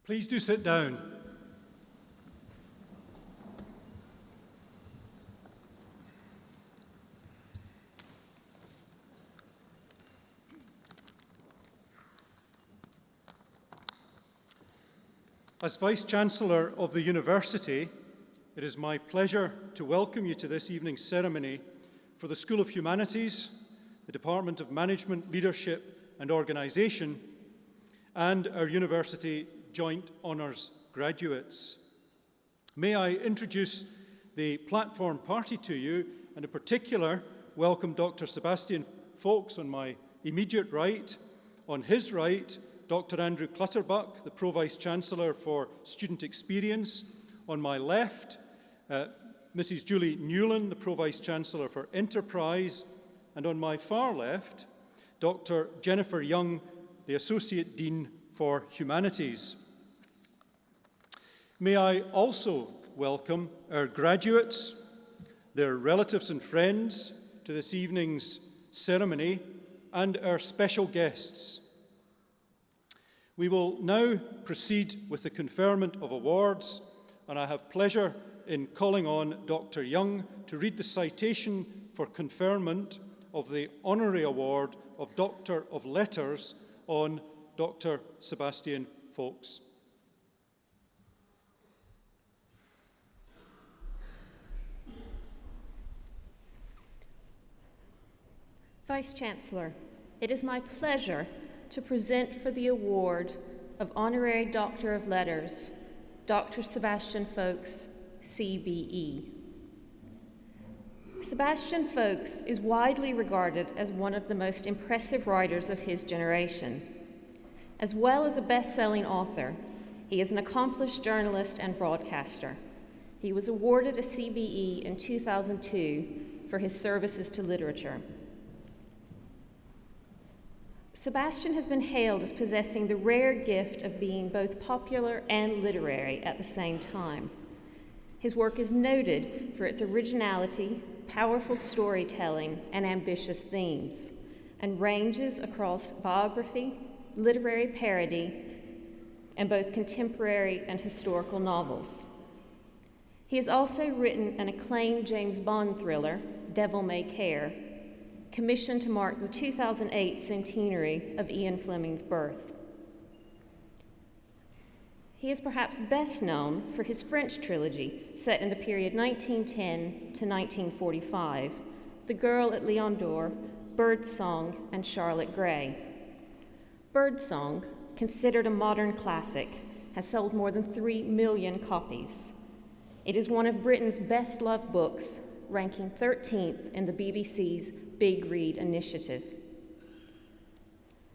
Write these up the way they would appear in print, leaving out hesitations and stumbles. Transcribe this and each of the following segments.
Please do sit down. As Vice-Chancellor of the University, it is my pleasure to welcome you to this evening's ceremony for the School of Humanities, the Department of Management, Leadership and Organisation, and our University Joint Honours graduates. May I introduce the platform party to you, and in particular, welcome Dr. Sebastian Folkes on my immediate right. On his right, Dr. Andrew Clutterbuck, the Pro-Vice-Chancellor for Student Experience. On my left, Mrs. Julie Newland, the Pro-Vice-Chancellor for Enterprise. And on my far left, Dr. Jennifer Young, the Associate Dean for Humanities. May I also welcome our graduates, their relatives and friends to this evening's ceremony, and our special guests. We will now proceed with the conferment of awards, and I have pleasure in calling on Dr. Young to read the citation for conferment of the Honorary Award of Doctor of Letters on Dr. Sebastian Folkes. Vice-Chancellor, it is my pleasure to present for the award of Honorary Doctor of Letters, Dr. Sebastian Folkes, CBE. Sebastian Folkes is widely regarded as one of the most impressive writers of his generation. As well as a best-selling author, he is an accomplished journalist and broadcaster. He was awarded a CBE in 2002 for his services to literature. Sebastian has been hailed as possessing the rare gift of being both popular and literary at the same time. His work is noted for its originality, powerful storytelling, and ambitious themes, and ranges across biography, literary parody, and both contemporary and historical novels. He has also written an acclaimed James Bond thriller, Devil May Care, commissioned to mark the 2008 centenary of Ian Fleming's birth. He is perhaps best known for his French trilogy set in the period 1910 to 1945, The Girl at Lion d'Or, Birdsong, and Charlotte Gray. Birdsong, considered a modern classic, has sold more than 3 million copies. It is one of Britain's best-loved books, ranking 13th in the BBC's Big Read initiative.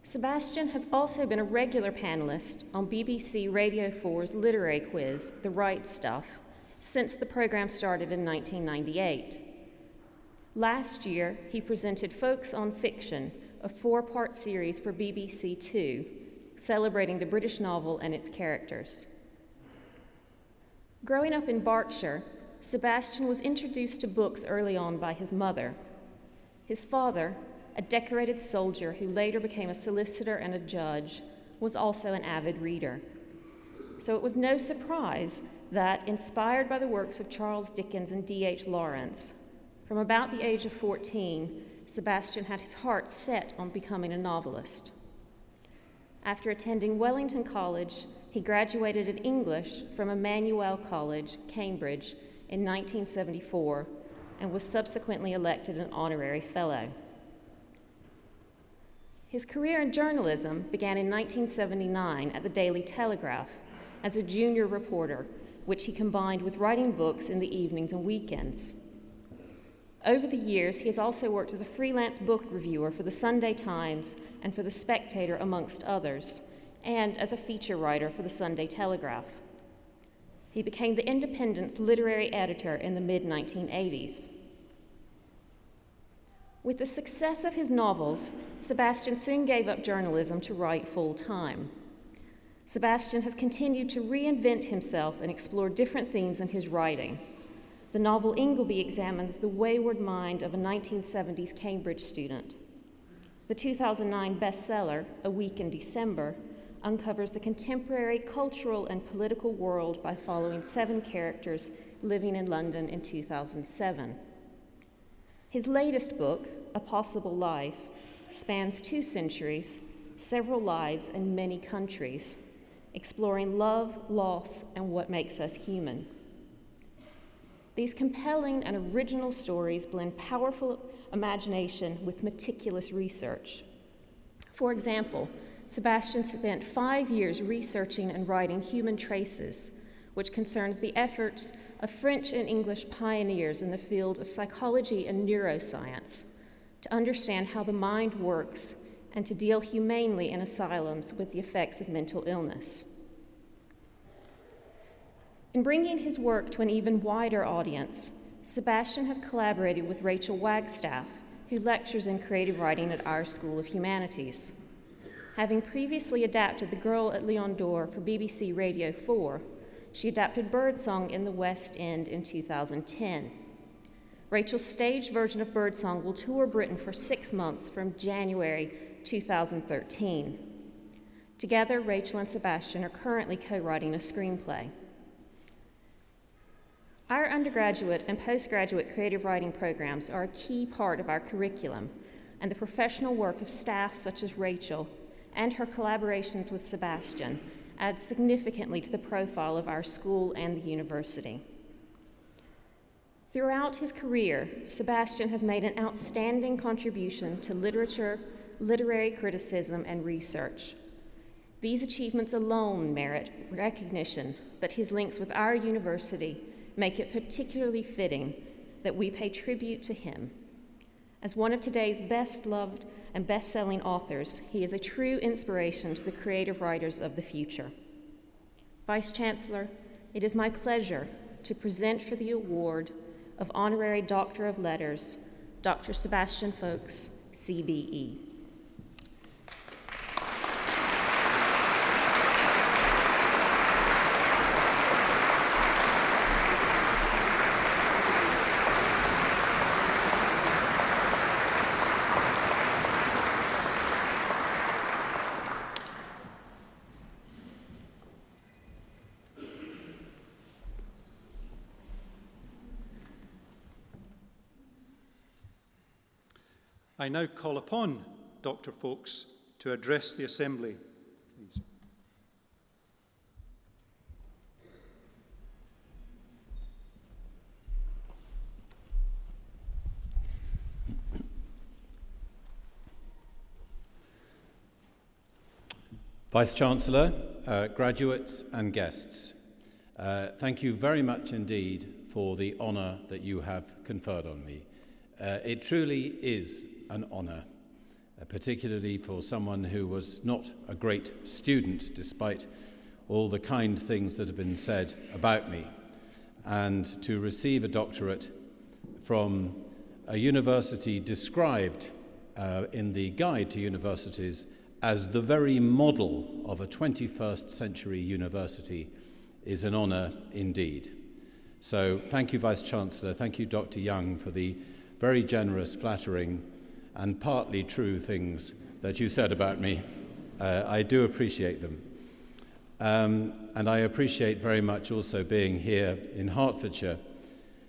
Sebastian has also been a regular panelist on BBC Radio 4's literary quiz, The Right Stuff, since the program started in 1998. Last year, he presented Folkes on Fiction, a 4-part series for BBC Two, celebrating the British novel and its characters. Growing up in Berkshire, Sebastian was introduced to books early on by his mother. His father, a decorated soldier who later became a solicitor and a judge, was also an avid reader. So it was no surprise that, inspired by the works of Charles Dickens and D.H. Lawrence, from about the age of 14, Sebastian had his heart set on becoming a novelist. After attending Wellington College, he graduated in English from Emmanuel College, Cambridge, in 1974, and was subsequently elected an honorary fellow. His career in journalism began in 1979 at the Daily Telegraph as a junior reporter, which he combined with writing books in the evenings and weekends. Over the years, he has also worked as a freelance book reviewer for the Sunday Times and for The Spectator, amongst others, and as a feature writer for the Sunday Telegraph. He became the Independent's literary editor in the mid-1980s. With the success of his novels, Sebastian soon gave up journalism to write full-time. Sebastian has continued to reinvent himself and explore different themes in his writing. The novel Ingleby examines the wayward mind of a 1970s Cambridge student. The 2009 bestseller, A Week in December, uncovers the contemporary cultural and political world by following 7 characters living in London in 2007. His latest book, A Possible Life, spans 2 centuries, several lives, and many countries, exploring love, loss, and what makes us human. These compelling and original stories blend powerful imagination with meticulous research. For example, Sebastian spent 5 years researching and writing Human Traces, which concerns the efforts of French and English pioneers in the field of psychology and neuroscience to understand how the mind works and to deal humanely in asylums with the effects of mental illness. In bringing his work to an even wider audience, Sebastian has collaborated with Rachel Wagstaff, who lectures in creative writing at our School of Humanities. Having previously adapted The Girl at Leon d'Or for BBC Radio 4, she adapted Birdsong in the West End in 2010. Rachel's staged version of Birdsong will tour Britain for 6 months from January 2013. Together, Rachel and Sebastian are currently co-writing a screenplay. Our undergraduate and postgraduate creative writing programs are a key part of our curriculum, and the professional work of staff such as Rachel and her collaborations with Sebastian add significantly to the profile of our school and the university. Throughout his career, Sebastian has made an outstanding contribution to literature, literary criticism, and research. These achievements alone merit recognition, but his links with our university make it particularly fitting that we pay tribute to him. As one of today's best-loved and best-selling authors, he is a true inspiration to the creative writers of the future. Vice Chancellor, it is my pleasure to present for the award of Honorary Doctor of Letters, Dr. Sebastian Folks, CBE. I now call upon Dr. Folks to address the Assembly, please. Vice-Chancellor, graduates and guests, thank you very much indeed for the honour that you have conferred on me. It truly is an honour, particularly for someone who was not a great student, despite all the kind things that have been said about me, and to receive a doctorate from a university described in the Guide to Universities as the very model of a 21st century university is an honour indeed. So thank you, Vice-Chancellor, thank you, Dr. Young, for the very generous, flattering, and partly true things that you said about me. I do appreciate them. And I appreciate very much also being here in Hertfordshire,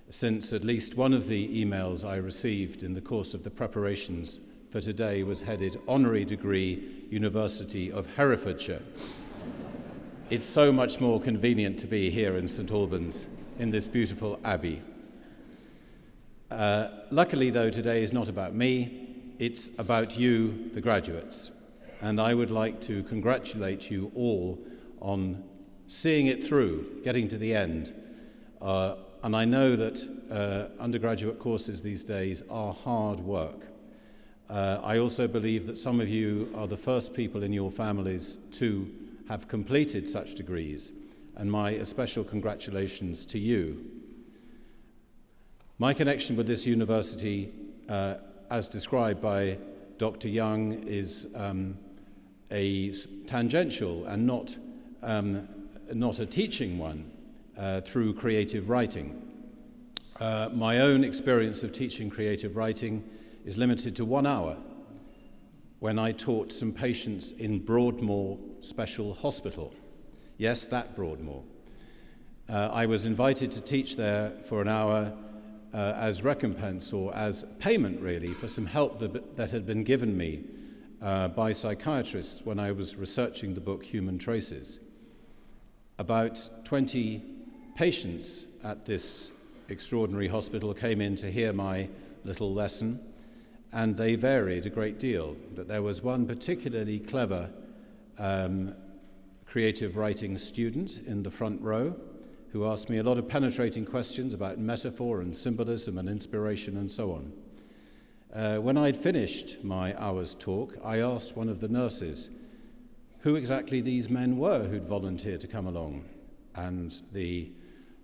since at least one of the emails I received in the course of the preparations for today was headed Honorary Degree, University of Herefordshire. It's so much more convenient to be here in St Albans, in this beautiful abbey. Luckily, though, today is not about me, it's about you, the graduates. And I would like to congratulate you all on seeing it through, getting to the end. And I know that undergraduate courses these days are hard work. I also believe that some of you are the first people in your families to have completed such degrees, and my especial congratulations to you. My connection with this university, as described by Dr. Young, is a tangential and not a teaching one through creative writing. My own experience of teaching creative writing is limited to 1 hour. when I taught some patients in Broadmoor Special Hospital. Yes, that Broadmoor. I was invited to teach there for an hour as recompense, or as payment really, for some help that had been given me by psychiatrists when I was researching the book Human Traces. About 20 patients at this extraordinary hospital came in to hear my little lesson, and they varied a great deal. But there was one particularly clever creative writing student in the front row who asked me a lot of penetrating questions about metaphor and symbolism and inspiration and so on. When I'd finished my hour's talk, I asked one of the nurses who exactly these men were who'd volunteered to come along. And the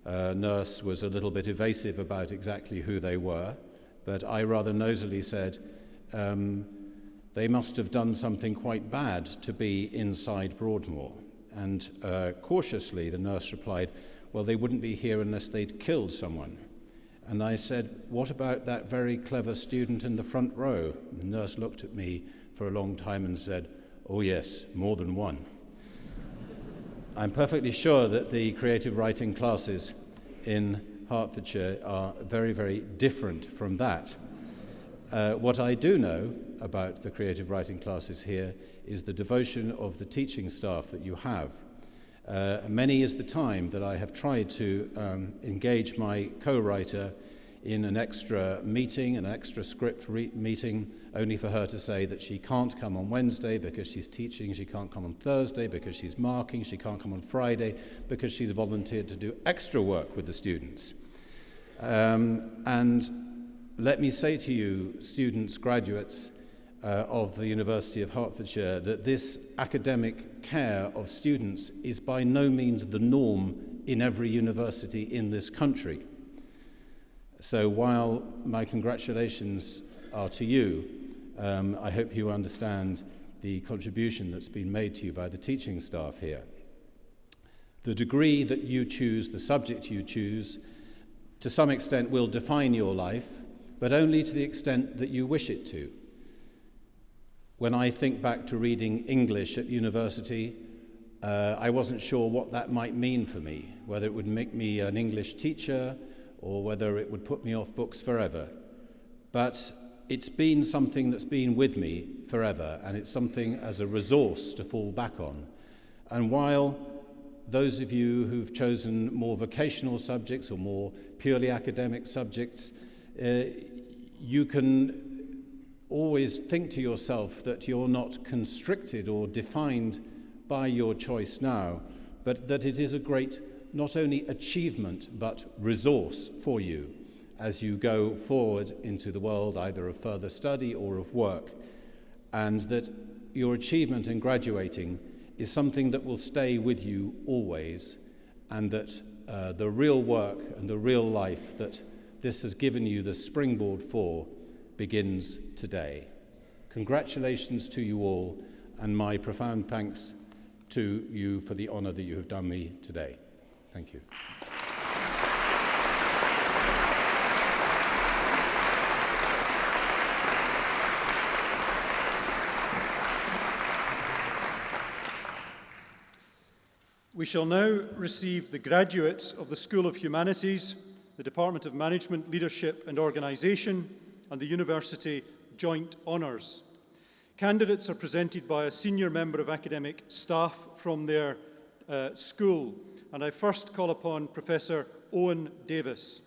nurse was a little bit evasive about exactly who they were, but I rather nosily said, they must have done something quite bad to be inside Broadmoor. And cautiously, the nurse replied, well, they wouldn't be here unless they'd killed someone. And I said, what about that very clever student in the front row? The nurse looked at me for a long time and said, oh yes, more than one. I'm perfectly sure that the creative writing classes in Hertfordshire are very, very different from that. What I do know about the creative writing classes here is the devotion of the teaching staff that you have. Many is the time that I have tried to engage my co-writer in an extra meeting, an extra script meeting, only for her to say that she can't come on Wednesday because she's teaching, she can't come on Thursday because she's marking, she can't come on Friday because she's volunteered to do extra work with the students. And let me say to you, students, graduates of the University of Hertfordshire, that this academic care of students is by no means the norm in every university in this country. So while my congratulations are to you, I hope you understand the contribution that's been made to you by the teaching staff here. The degree that you choose, the subject you choose, to some extent will define your life, but only to the extent that you wish it to. When I think back to reading English at university, I wasn't sure what that might mean for me, whether it would make me an English teacher or whether it would put me off books forever. But it's been something that's been with me forever, and it's something as a resource to fall back on. And while those of you who've chosen more vocational subjects or more purely academic subjects, you can always think to yourself that you're not constricted or defined by your choice now, but that it is a great not only achievement but resource for you as you go forward into the world either of further study or of work, and that your achievement in graduating is something that will stay with you always, and that the real work and the real life that this has given you the springboard for begins today. Congratulations to you all, and my profound thanks to you for the honour that you have done me today. Thank you. We shall now receive the graduates of the School of Humanities, the Department of Management, Leadership and Organisation, and the University Joint Honours. Candidates are presented by a senior member of academic staff from their school, and I first call upon Professor Owen Davis.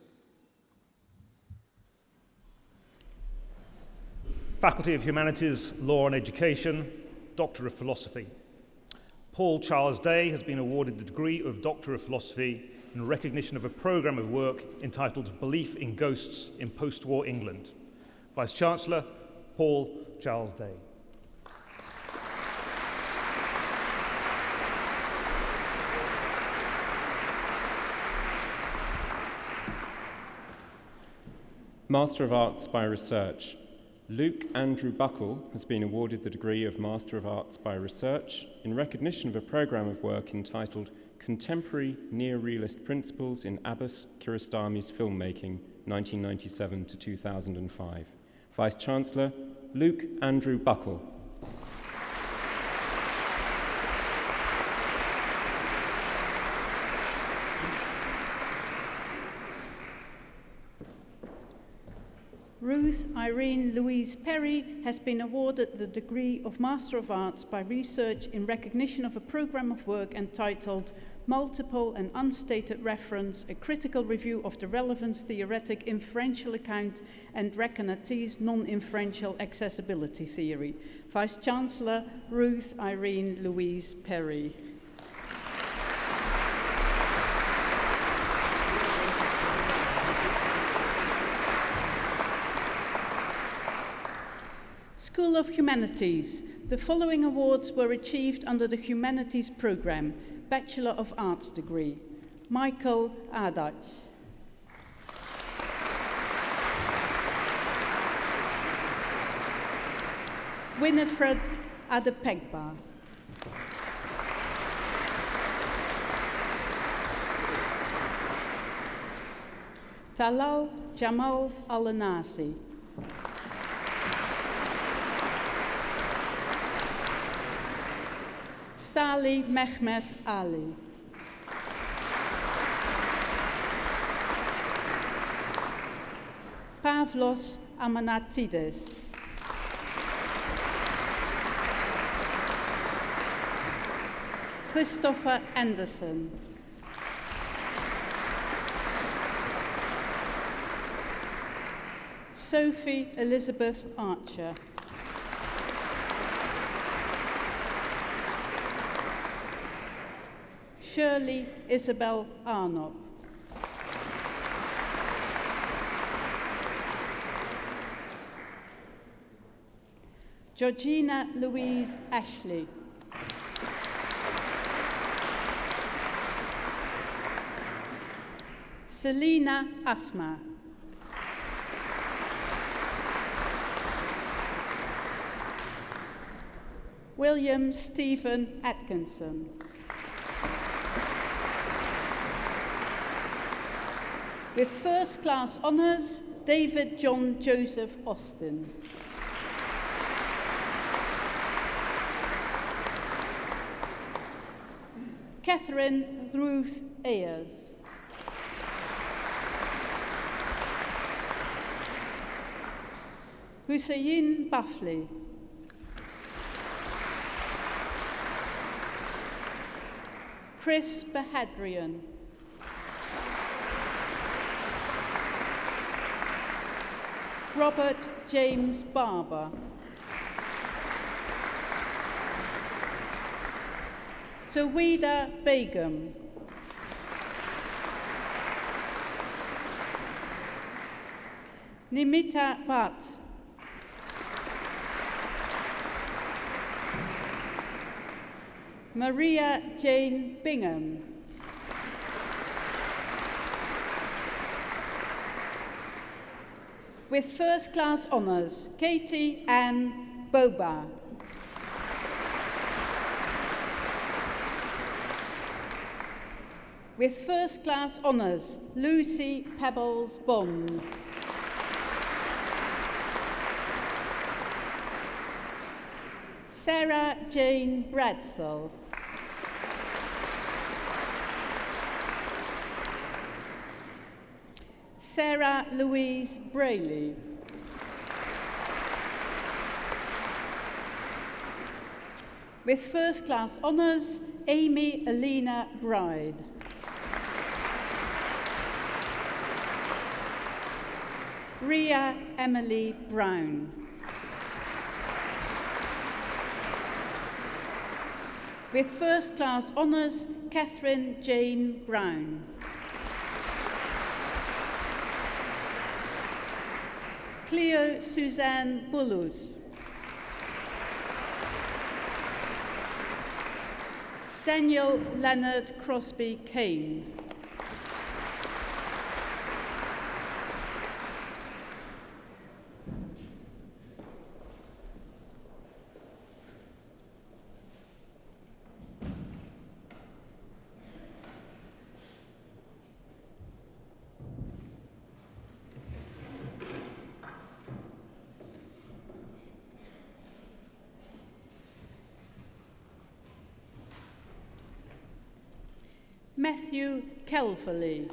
Faculty of Humanities, Law and Education, Doctor of Philosophy. Paul Charles Day has been awarded the degree of Doctor of Philosophy in recognition of a programme of work entitled Belief in Ghosts in Post-War England. Vice-Chancellor, Paul Charles Day. Master of Arts by Research. Luke Andrew Buckle has been awarded the degree of Master of Arts by Research in recognition of a programme of work entitled Contemporary Near-Realist Principles in Abbas Kiarostami's Filmmaking, 1997 to 2005. Vice-Chancellor, Luke Andrew Buckle. Ruth Irene Louise Perry has been awarded the degree of Master of Arts by Research in recognition of a program of work entitled Multiple and Unstated Reference, a critical review of the relevance theoretic inferential account and Reconnaissance non-inferential accessibility theory. Vice-Chancellor Ruth Irene Louise Perry. School of Humanities. The following awards were achieved under the Humanities Programme. Bachelor of Arts degree. Michael Adach. Winifred Adepegba. Talal Jamal Al-Nasi. Sali Mehmet Ali. Pavlos Amanatides. Christopher Anderson. Sophie Elizabeth Archer. Shirley Isabel Arnott. Georgina Louise Ashley. Selina Asma. William Stephen Atkinson. With first-class honours, David John Joseph Austin. Catherine Ruth Ayers. Hussein Bafli. Chris Bahadrian. Robert James Barber. Tawida Begum. Nimita Bhatt. Maria Jane Bingham. With first-class honours, Katie Ann Boba. With first-class honours, Lucy Pebbles Bond. Sarah Jane Bradsell. Sarah Louise Brayley. With first-class honours, Amy Alina Bride. Ria Emily Brown. With first-class honours, Catherine Jane Brown. Cleo Suzanne Bullus. Daniel Leonard Crosby Kane. Matthew Kelferley.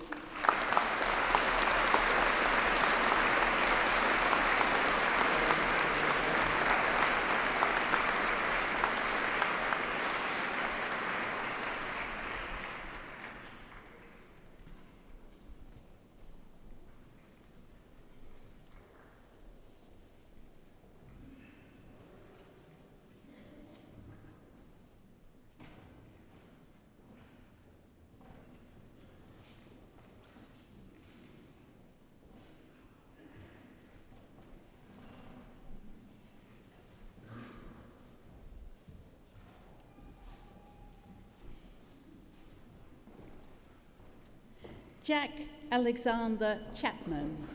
Jack Alexander Chapman.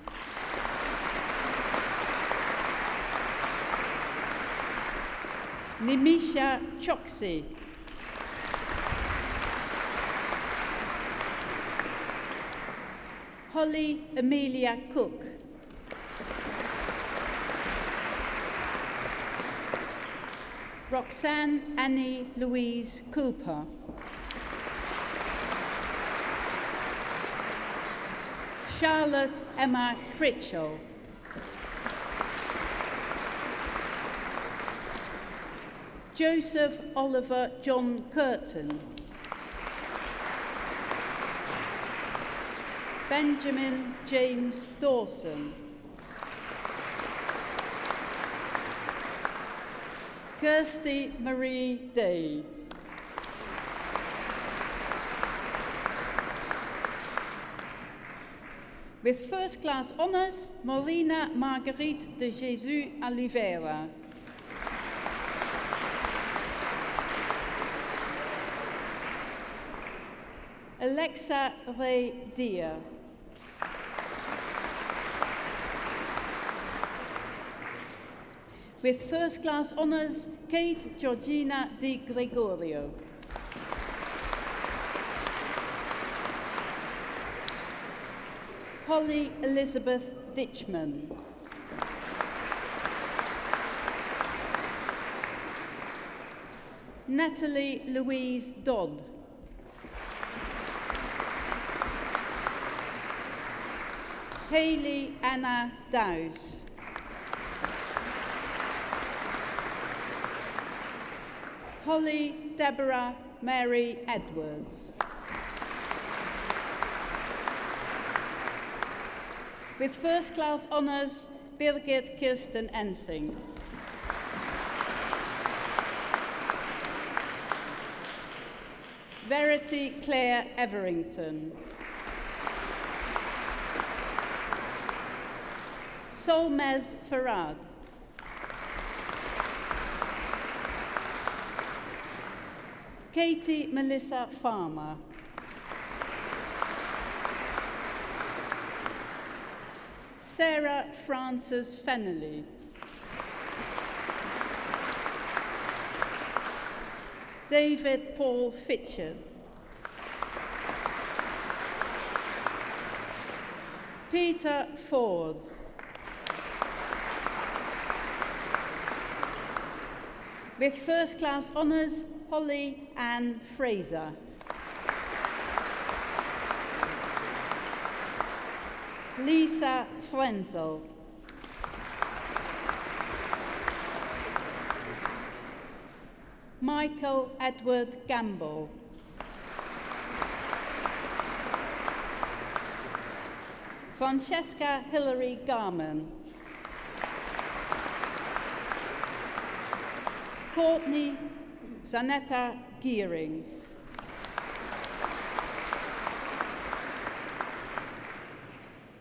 Nimisha Choksi. Holly Amelia Cook. Roxanne Annie Louise Cooper. Charlotte Emma Critchell. Joseph Oliver John Curtin. Benjamin James Dawson. Kirsty Marie Day. With first class honours, Molina Marguerite de Jesus Oliveira. Alexa Ray Deer. With first class honours, Kate Georgina Di Gregorio. Holly Elizabeth Ditchman. Natalie Louise Dodd. Hayley Anna Dowse. Holly Deborah Mary Edwards. With first class honours, Birgit Kirsten Ensing. Verity Claire Everington. Solmez Farad. Katie Melissa Farmer. Sarah Frances Fennelly. David Paul Fitchard. Peter Ford. With first class honours, Holly Ann Fraser. Lisa Frenzel. Michael Edward Gamble. Francesca Hilary Garman. Courtney Zanetta Gearing.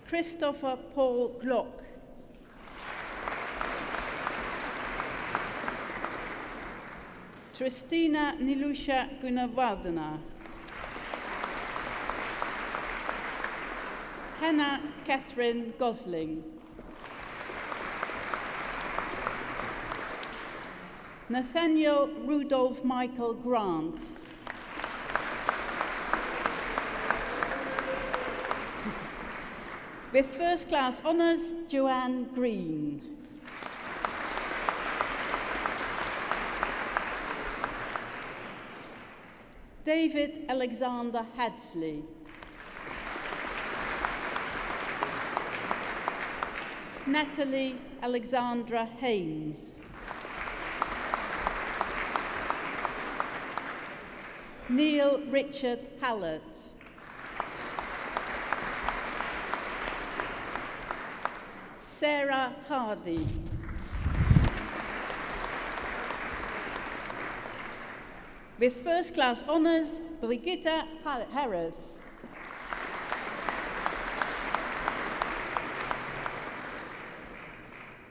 Christopher Paul Glock. Tristina Nilusha Gunawardena. Hannah Catherine Gosling. Nathaniel Rudolph Michael Grant. With first class honours, Joanne Green. David Alexander Hadsley. Natalie Alexandra Haynes. Neil Richard Hallett. Sarah Hardy. With first class honours, Brigitte Harris.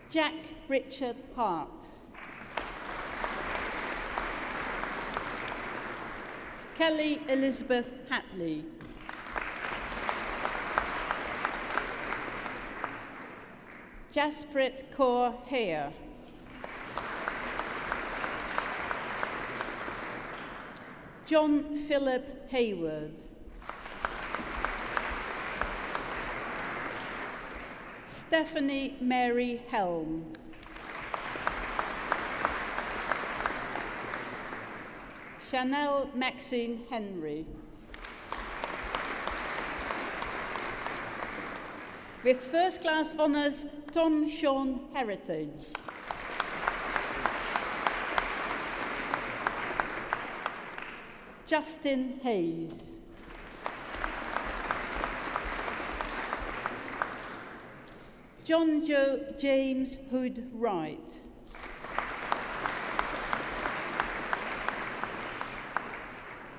Jack Richard Hart. Kelly Elizabeth Hatley. Jasprit Kaur Hare, John Philip Hayward, Stephanie Mary Helm, Chanel Maxine Henry. With first class honours, Tom Sean Heritage. Justin Hayes. John Joe James Hood Wright.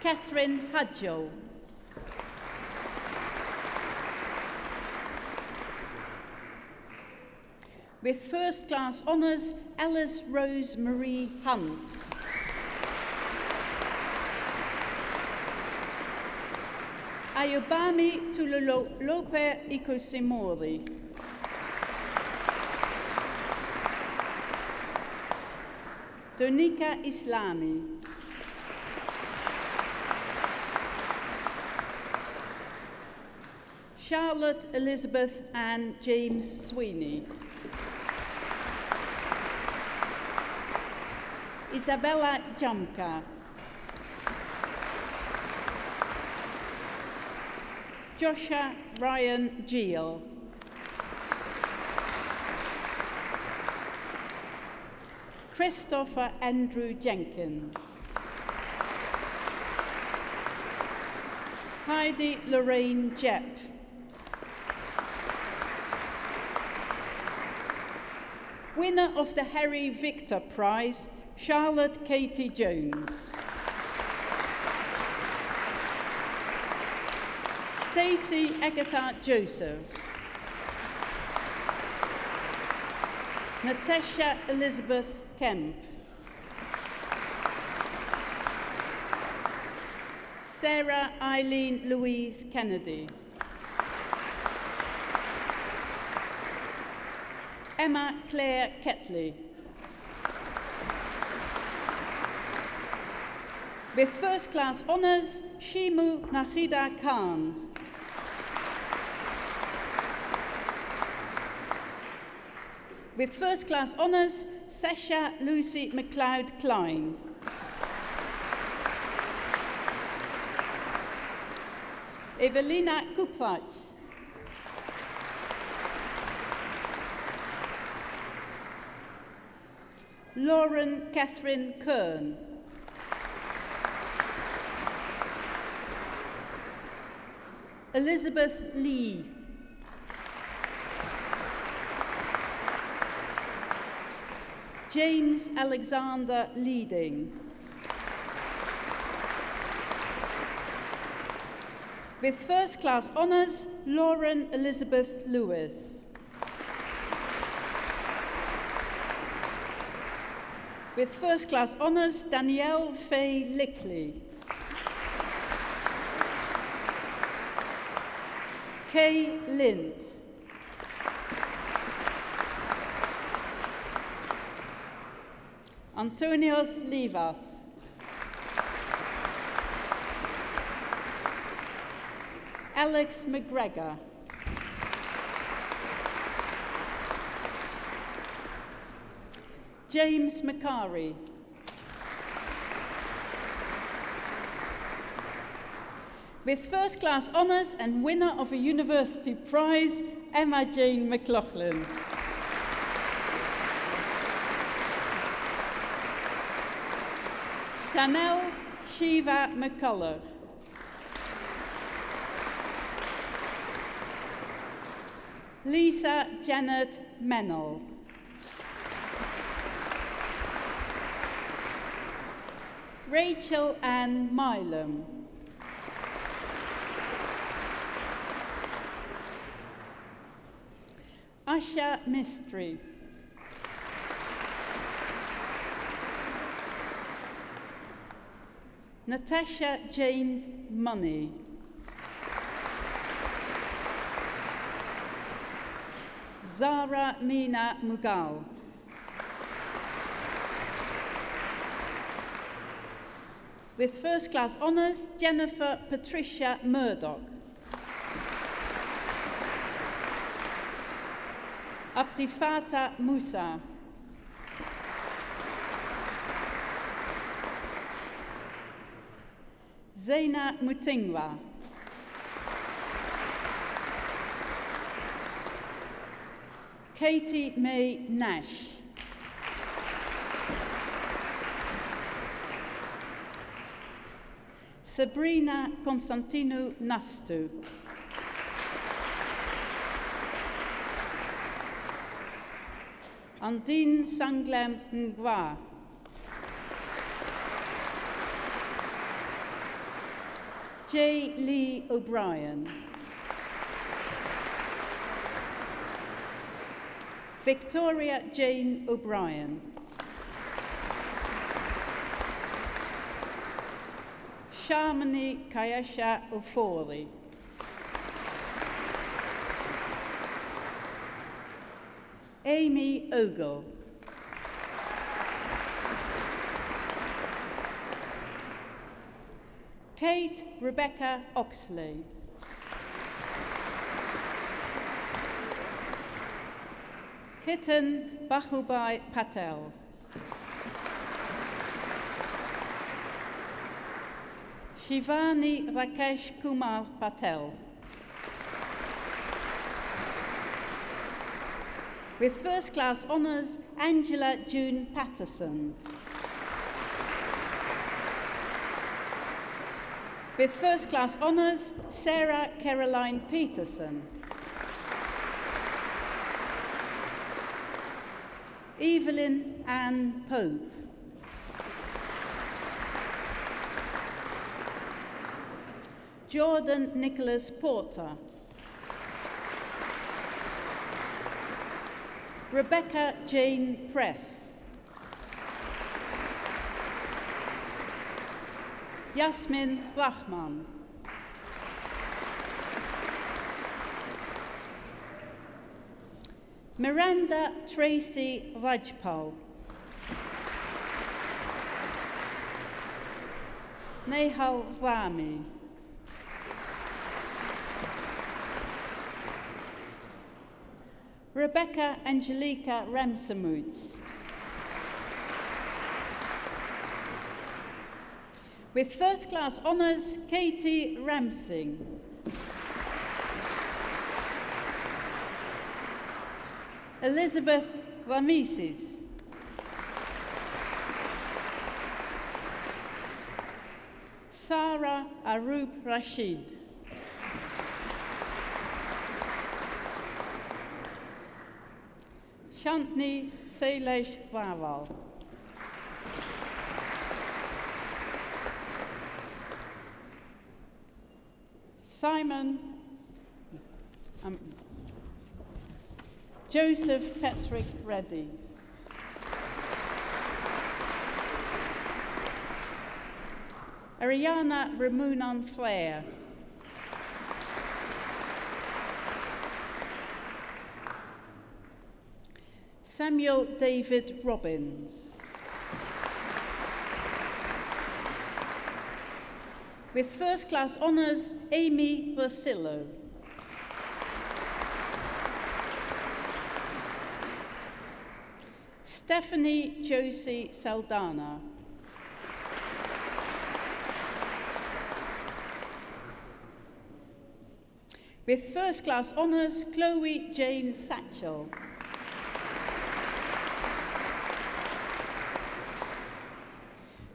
Catherine Hudgell. With first class honours, Alice Rose Marie Hunt. Ayobami Tulolope Ikosimori. Donika Islami. Charlotte Elizabeth Ann James Sweeney. Isabella Jamka. Joshua Ryan Geel. Christopher Andrew Jenkins. Heidi Lorraine Jepp. Winner of the Harry Victor Prize, Charlotte Katie Jones. Stacey Agatha Joseph. Natasha Elizabeth Kemp. Sarah Eileen Louise Kennedy. Emma Claire Ketley. With first class honours, Shimu Nahida Khan. With first class honours, Sasha Lucy McLeod Klein. Evelina Kupac. Lauren Catherine Kern. Elizabeth Lee. James Alexander Leading. With first class honours, Lauren Elizabeth Lewis. With first class honours, Danielle Faye Lickley. Kay Lind. Antonios Livas. Alex McGregor. James Macari. With first class honours and winner of a university prize, Emma Jane McLaughlin. Chanel Shiva McCullough. Lisa Janet Mennel. Rachel Ann Milam. Asha Mistry. Natasha Jane Money. Zara Mina Mughal. With first class honours, Jennifer Patricia Murdoch. Abdifata Musa. Zaina Mutingwa. Katie May Nash. Sabrina Constantinou Nastu. Andine Sanglem Ngwa. J. Lee O'Brien. Victoria Jane O'Brien. Shamini Kayesha Ofori. Amy Ogle. Kate Rebecca Oxley. Hiten Bahubai Patel. Shivani Rakesh Kumar Patel. With first class honours, Angela June Patterson. With first class honours, Sarah Caroline Peterson. Evelyn Ann Pope. Jordan Nicholas Porter. Rebecca Jane Press. Yasmin Rahman. Miranda Tracy Rajpal. Nehal Rami. Rebecca Angelica Ramsamuch. With first class honours, Katie Ramsing. Elizabeth Rameses. Sarah Arup Rashid. Shantni Sailesh Rawal. Simon Joseph Patrick Reddy. Ariana Ramunan Flair. Samuel David Robbins. With first class honours, Amy Rosillo. Stephanie Josie Saldana. With first class honours, Chloe Jane Satchel.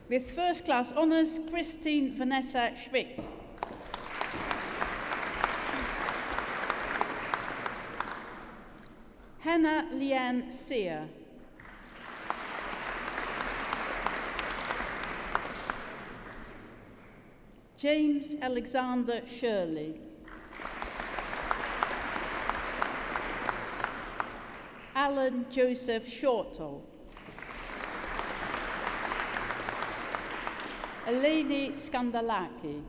With first class honours, Christine Vanessa Schwick. Hannah Leanne Sear. James Alexander Shirley. Alan Joseph Shortall. Eleni Skandalaki.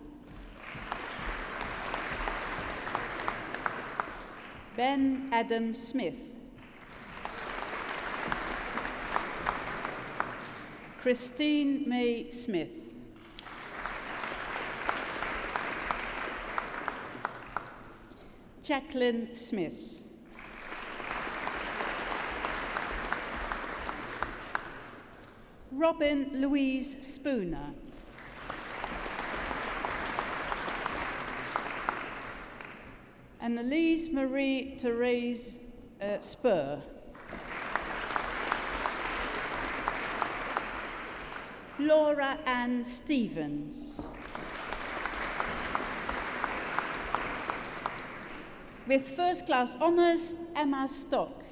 Ben Adam Smith. Christine May Smith. Jacqueline Smith. Robin Louise Spooner. Annalise Marie Therese Spur. Laura Ann Stevens. With first class honours, Emma Stock.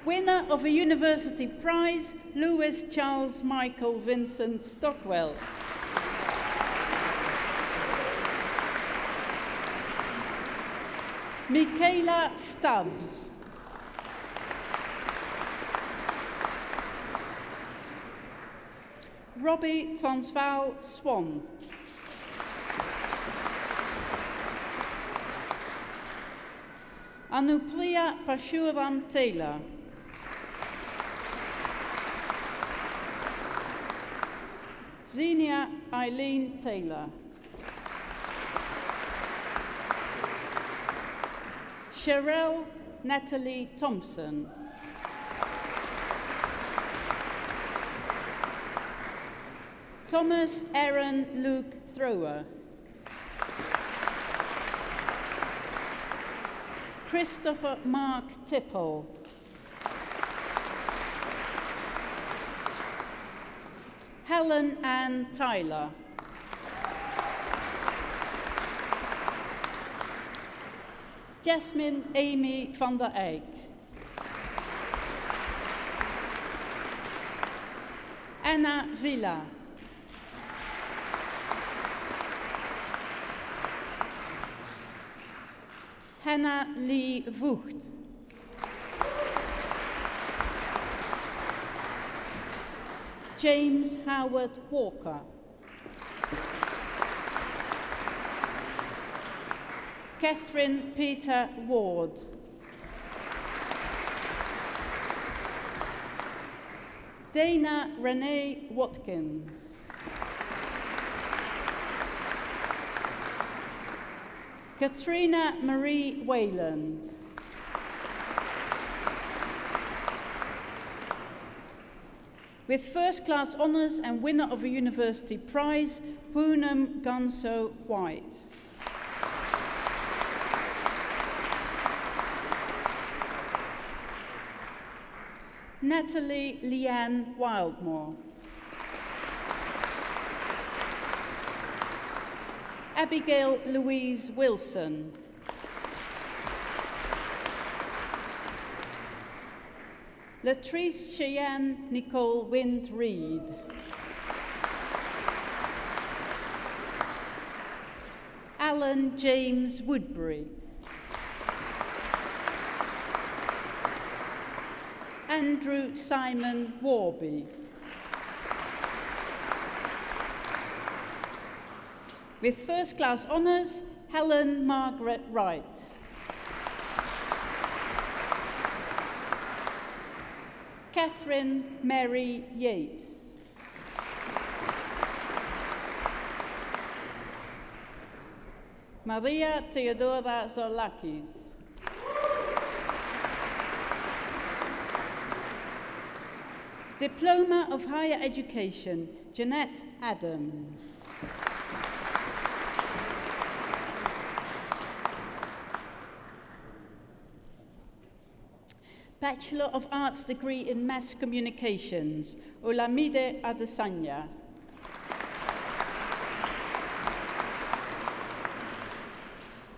Winner of a university prize, Louis Charles Michael Vincent Stockwell. Michaela Stubbs. Robbie Transvaal Swan. Anupriya Pashuram Taylor. Xenia Eileen Taylor. Sherelle Natalie Thompson. Thomas Aaron Luke Thrower. Christopher Mark Tipple. Helen Ann Tyler. Jasmine Amy van der Eyck. Anna Villa. Hannah Lee Voogd. James Howard Walker. Catherine Peter Ward. Dana Renee Watkins. Katrina Marie Wayland. With first class honours and winner of a university prize, Poonam Ganso White. Natalie Leanne Wildmore. Abigail Louise Wilson. Latrice Cheyenne Nicole Wind Reed. Alan James Woodbury. Andrew Simon Warby. With first class honours, Helen Margaret Wright. Catherine Mary Yates. Maria Theodora Zorlakis. Diploma of Higher Education, Jeanette Adams. Bachelor of Arts degree in Mass Communications, Olamide Adesanya.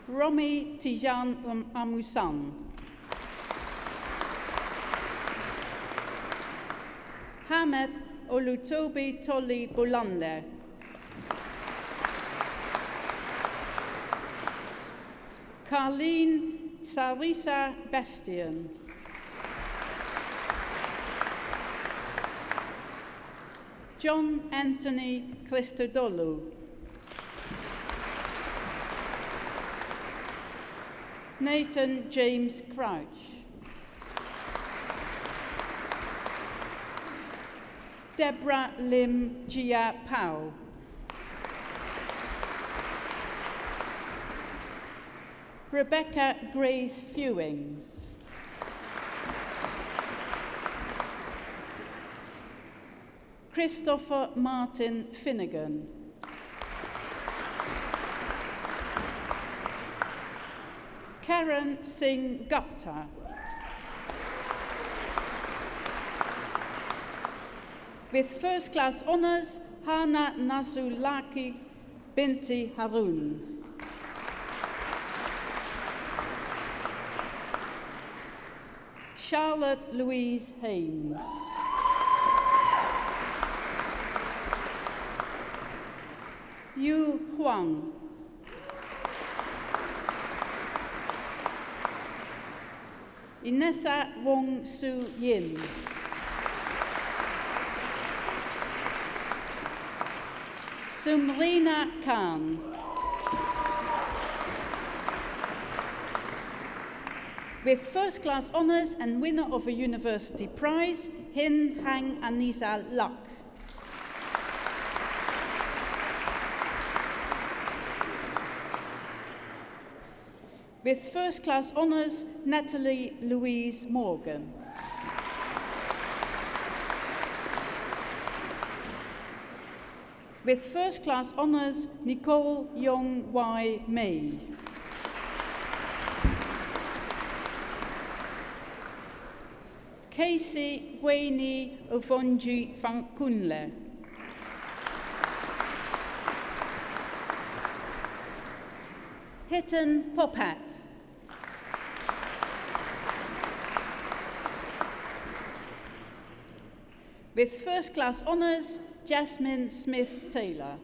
Romy Tijan Amusan. Hamed Olutobi Tolly Bolande. Carleen Sarisa Bastian. John Anthony Christodoulou. Nathan James Crouch. Deborah Lim Gia Pau. Rebecca Grace Fewings. Christopher Martin Finnegan. Karen Singh Gupta. With first class honours, Hana Nazulaki Binti Harun. Charlotte Louise Haynes. Yu Huang. Inessa Wong Su Yin. Sumrina Khan. With first class honours and winner of a university prize, Hin Hang Anisa Lak. With first class honours, Natalie Louise Morgan. With first class honours, Nicole Yong Wai Mei. Casey Wayne Ovonji Fankunle. Hitten Popat. With first class honours, Jasmine Smith-Taylor.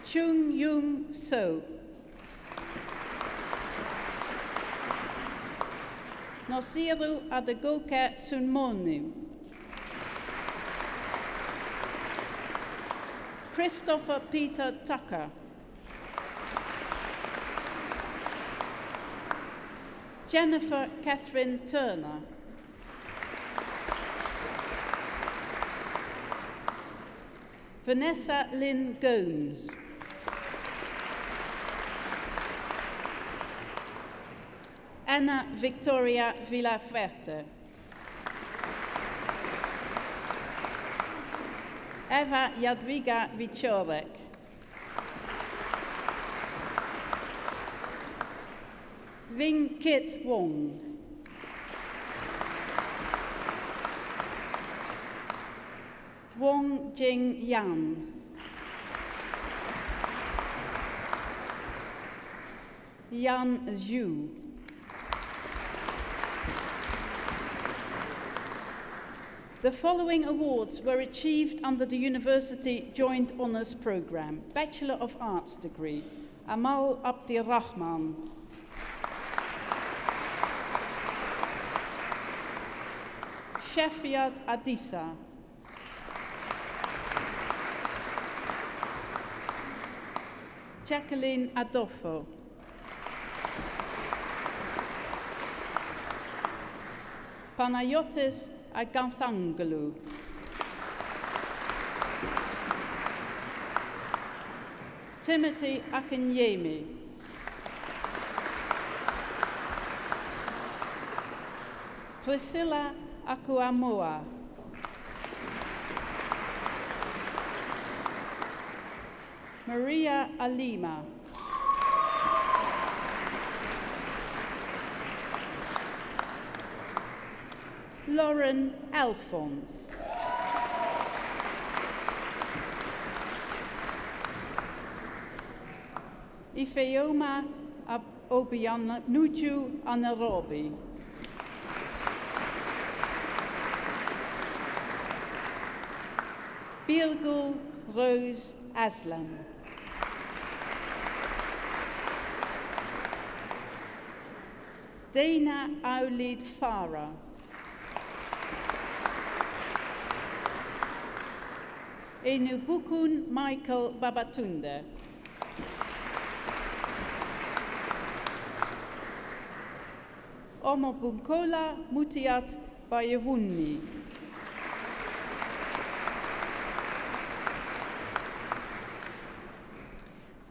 Chung Yung So. Nasiru Adegoke Sunmonu. Christopher Peter Tucker. Jennifer Catherine Turner. Vanessa Lynn Gomes. Anna Victoria Villaferte. Eva Jadwiga Wieczorek. Wing Kit Wong. Wong Jing Yan. Yan Zhu. The following awards were achieved under the University Joint Honours Programme. Bachelor of Arts degree, Amal Abdirrahman. Shafiat Adisa. Jacqueline Adolfo. Panayotis Aganthangelu. Timothy Akinyemi. Priscilla Akuamoa. Maria Alima. Lauren Alphonse. Ifeoma Obianuju Anarobi. Birgul Rose Aslam. Dana Aulid Farah. Enubukun Michael Babatunde. Omobunkola Mutiat Bayewunmi.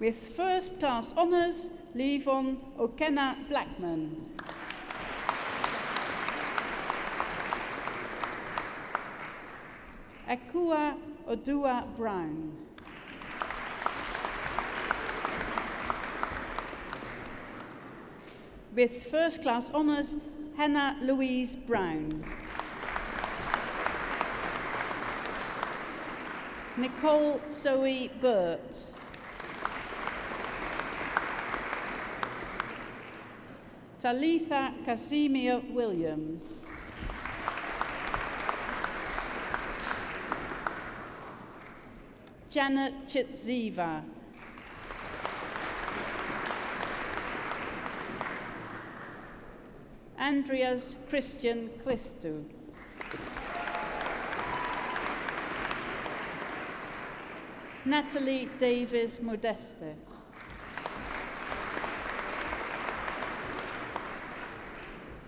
With first class honours, Levon Okena Blackman. Akua Odua Brown. With first class honours, Hannah Louise Brown. Nicole Zoe Burt. Talitha Casimir Williams. Janet Chitsiva. Andreas Christian Clistu. Natalie Davis Modeste.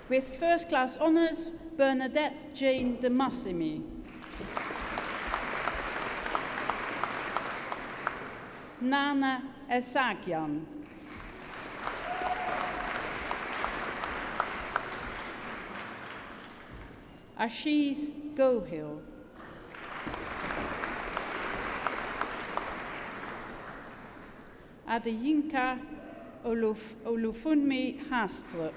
With first class honours, Bernadette Jane de Massimi. Nana Esakian. Ashish Gohil. Adeyinka Olufunmi Hastrup.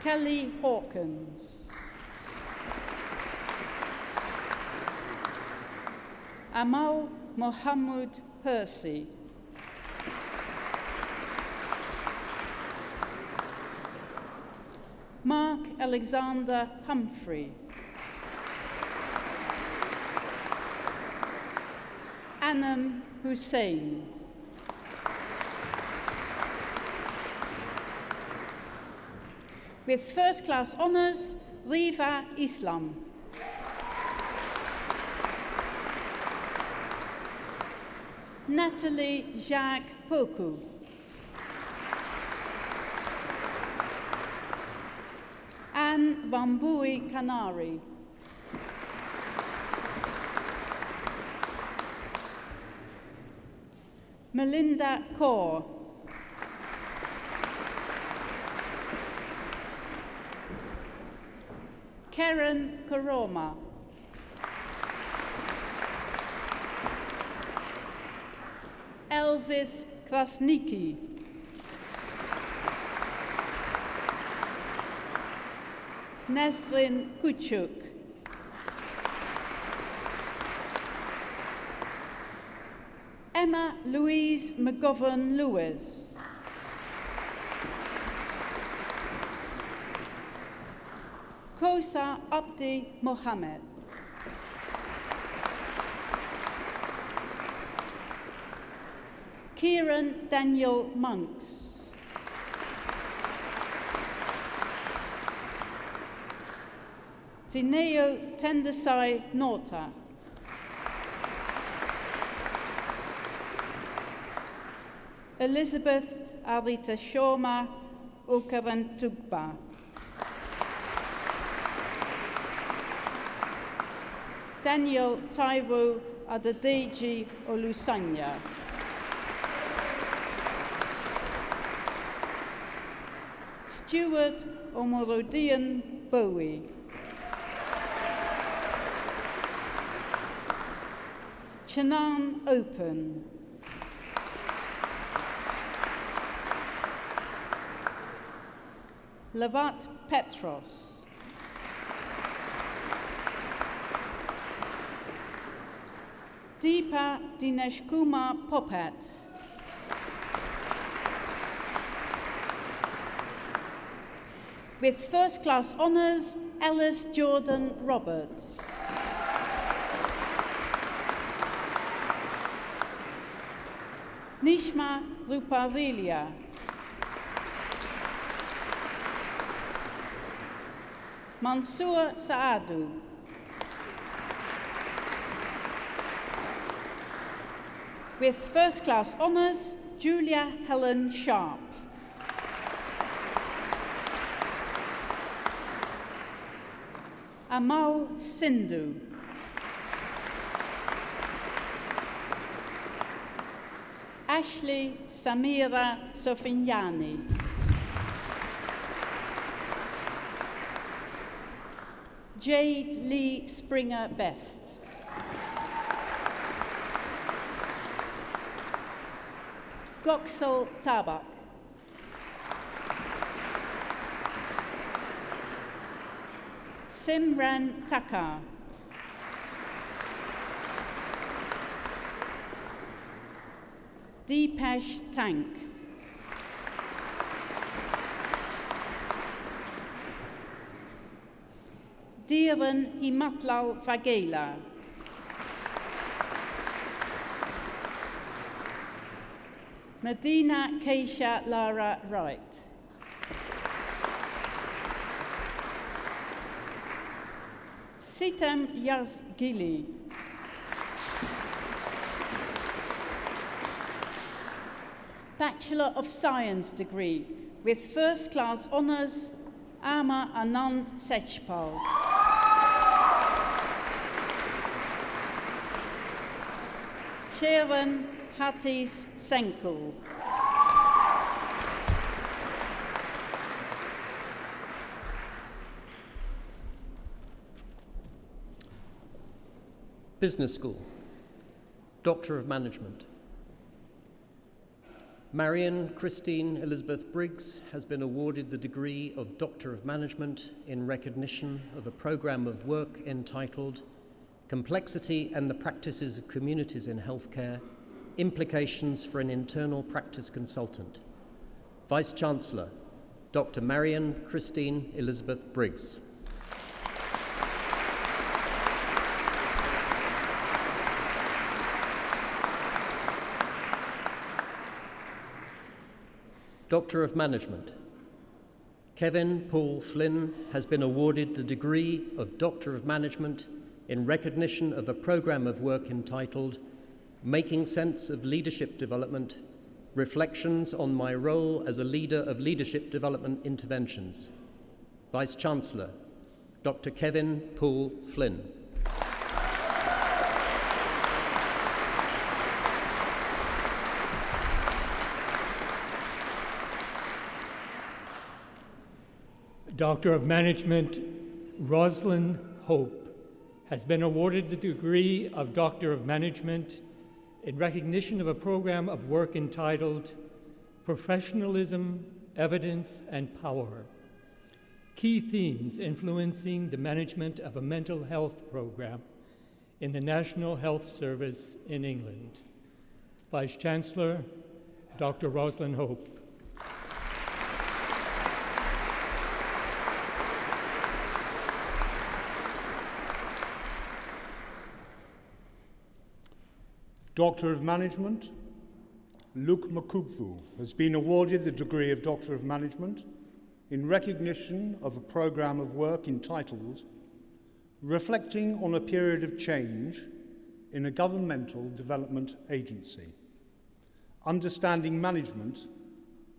Kelly Hawkins. Amal Mohammed Hersey. Mark Alexander Humphrey. Anam Hussein. With first class honours, Riva Islam. Natalie Jacques Poku. Anne Bambui Canari. Melinda Kaur. Karen Karoma. Elvis Krasnicki. Nesrin Kuchuk. Emma Louise McGovern Lewis. Kosa Abdi Mohammed. Kieran Daniel Monks. Tineo Tendesai Nota. Elizabeth Arita Shoma Ukarantugba. Daniel Taiwo Adedeji Olusanya. Stuart Omorodian Bowie. Chanan Open. Lavat Petros. Deepa Dineshkumar Popat. With first class honours, Ellis Jordan Roberts. Nishma Ruparilia. Mansoor Saadu. With first class honours, Julia Helen Sharp. Amal Sindhu. Ashley Samira Sofignani. Jade Lee Springer Best. Goksal Tabak. Simran Takar. Deepesh Tank. Diren Himatlal Vagela. Medina Keisha Lara Wright. Sitam Yazgili. Bachelor of Science degree with first class honours, Ama Anand Sechpal. Cheran Hatis Senku. Business School, Doctor of Management. Marion Christine Elizabeth Briggs has been awarded the degree of Doctor of Management in recognition of a programme of work entitled Complexity and the Practices of Communities in Healthcare, Implications for an Internal Practice Consultant. Vice-Chancellor, Dr. Marion Christine Elizabeth Briggs. Doctor of Management. Kevin Paul Flynn has been awarded the degree of Doctor of Management in recognition of a programme of work entitled Making Sense of Leadership Development, Reflections on My Role as a Leader of Leadership Development Interventions. Vice-Chancellor, Dr. Kevin Paul Flynn. Doctor of Management Rosalind Hope has been awarded the degree of Doctor of Management in recognition of a program of work entitled Professionalism, Evidence, and Power, Key Themes Influencing the Management of a Mental Health Program in the National Health Service in England. Vice-Chancellor, Dr. Rosalind Hope. Doctor of Management, Luke Makubvu has been awarded the degree of Doctor of Management in recognition of a programme of work entitled Reflecting on a Period of Change in a Governmental Development Agency, Understanding Management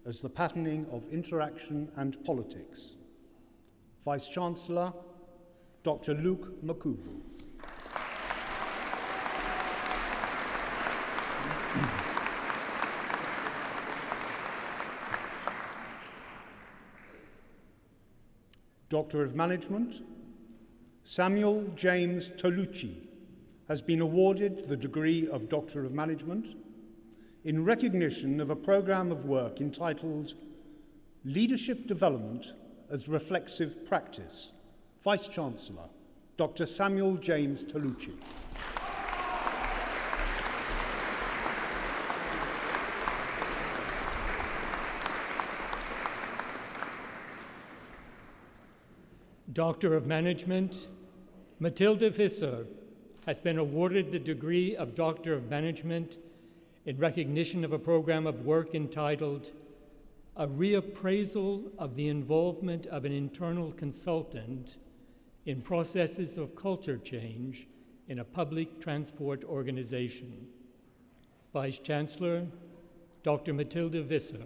as the Patterning of Interaction and Politics. Vice-Chancellor, Dr. Luke Makubvu. Doctor of Management, Samuel James Tolucci has been awarded the degree of Doctor of Management in recognition of a programme of work entitled Leadership Development as Reflexive Practice. Vice-Chancellor, Dr. Samuel James Tolucci. Doctor of Management, Matilda Visser has been awarded the degree of Doctor of Management in recognition of a program of work entitled A Reappraisal of the Involvement of an Internal Consultant in Processes of Culture Change in a Public Transport Organization. Vice-Chancellor, Dr. Matilda Visser.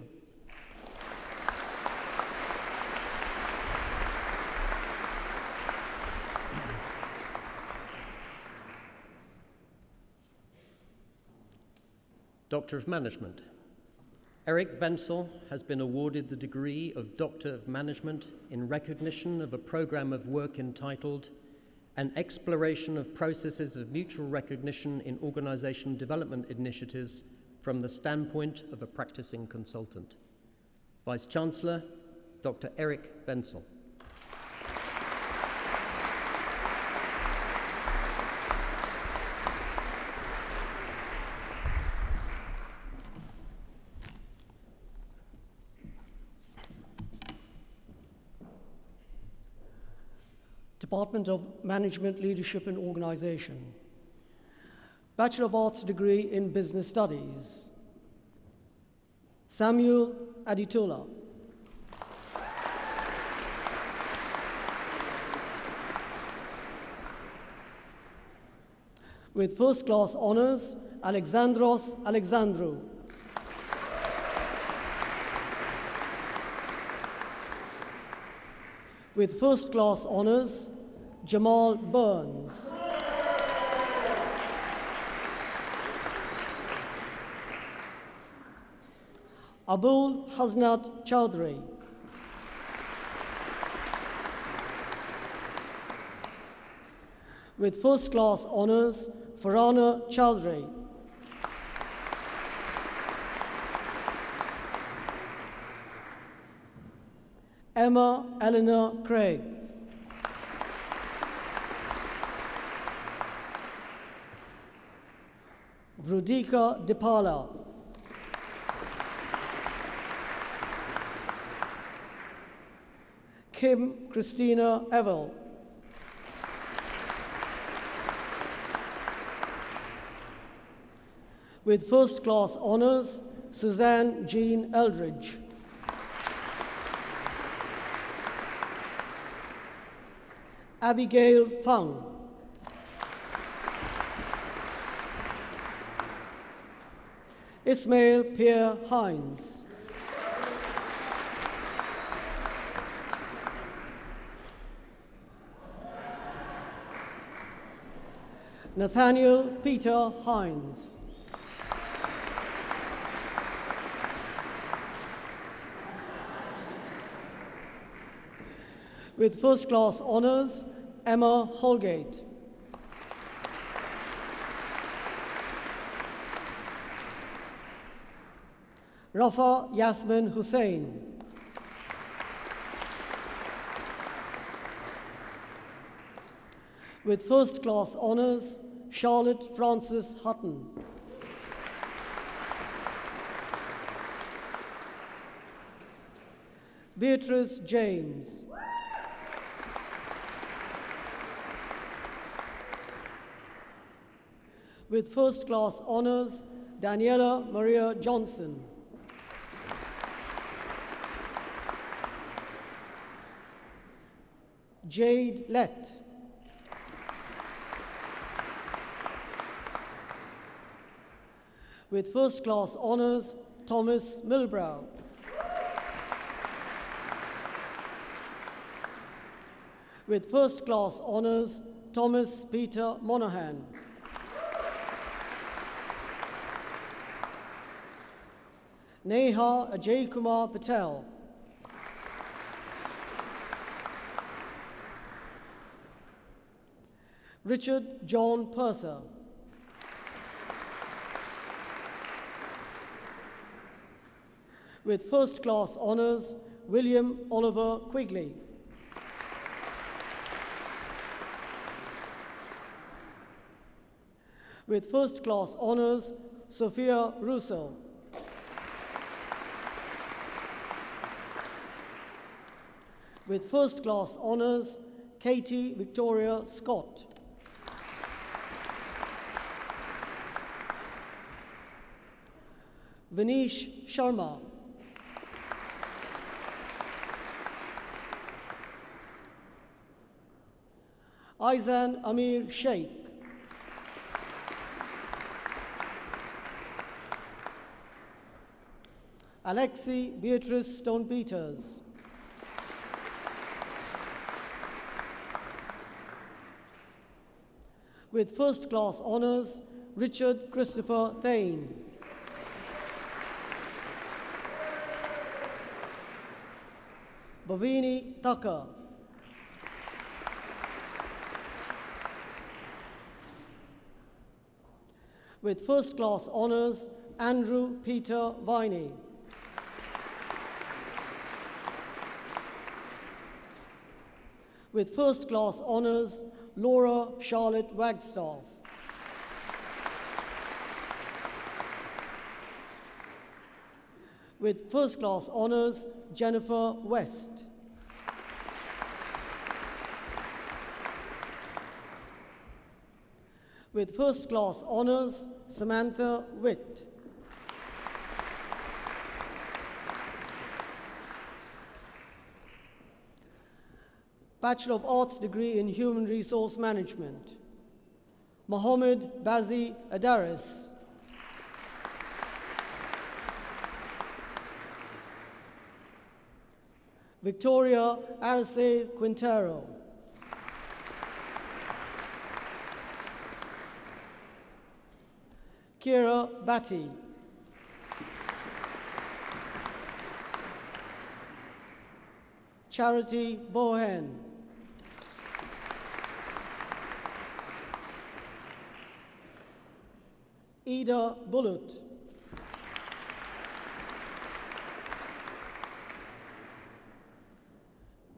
Doctor of Management. Eric Wenzel has been awarded the degree of Doctor of Management in recognition of a program of work entitled An Exploration of Processes of Mutual Recognition in Organization Development Initiatives from the Standpoint of a Practicing Consultant. Vice-Chancellor, Dr. Eric Wenzel. Department of Management, Leadership and Organization. Bachelor of Arts degree in Business Studies. Samuel Aditola. With first class honors, Alexandros Alexandrou. With first class honors, Jamal Burns. Abul Hasnat Chowdhury. With first class honors, Farhana Chowdhury. Emma Eleanor Craig. Vrudika Dipala. Kim Christina Evel. With first class honors, Suzanne Jean Eldridge. Abigail Fung. Ismail Pierre Hines. Nathaniel Peter Hines. With first class honors, Emma Holgate. Rafa Yasmin Hussain. With first class honors, Charlotte Frances Hutton. Beatrice James. With first class honors, Daniela Maria Johnson. Jade Lett. With first class honors, Thomas Milbrow. With first class honors, Thomas Peter Monahan. Neha Ajay Kumar Patel. Richard John Purser. With first class honors, William Oliver Quigley. With first class honors, Sophia Russo. With first class honors, Katie Victoria Scott. Vinish Sharma. Aizan Amir Sheikh. Alexi Beatrice Stone-Peters. With first class honours, Richard Christopher Thane. Bhavini Thakkar. With first class honours, Andrew Peter Viney. With first class honours, Laura Charlotte Wagstaff. With first class honours, Jennifer West. With first class honours, Samantha Witt. Bachelor of Arts degree in Human Resource Management, Mohammed Bazi Adaris. Victoria Arce Quintero. Kira Batty. Charity Bohen. Ida Bullitt.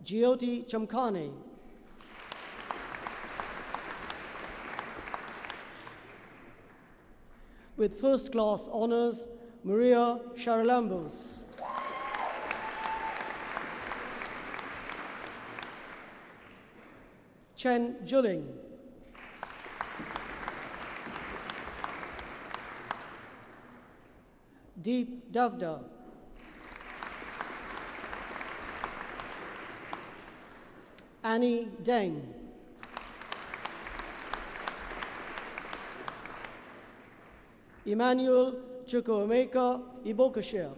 Jyoti Chamkani. With first class honours, Maria Charalambos. Chen Juling. Deep Davda. Annie Deng. Emmanuel Chukwuemeka Ibokashia.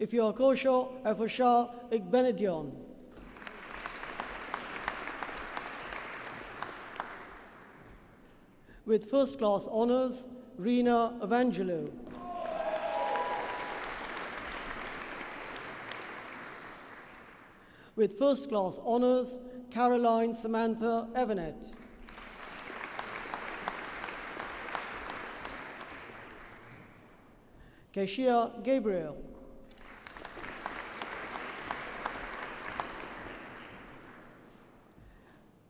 Ifiokosho Efosha Igbenedion. With first class honours, Rena Evangelou. With first class honours, Caroline Samantha Evanet. Keshia Gabriel.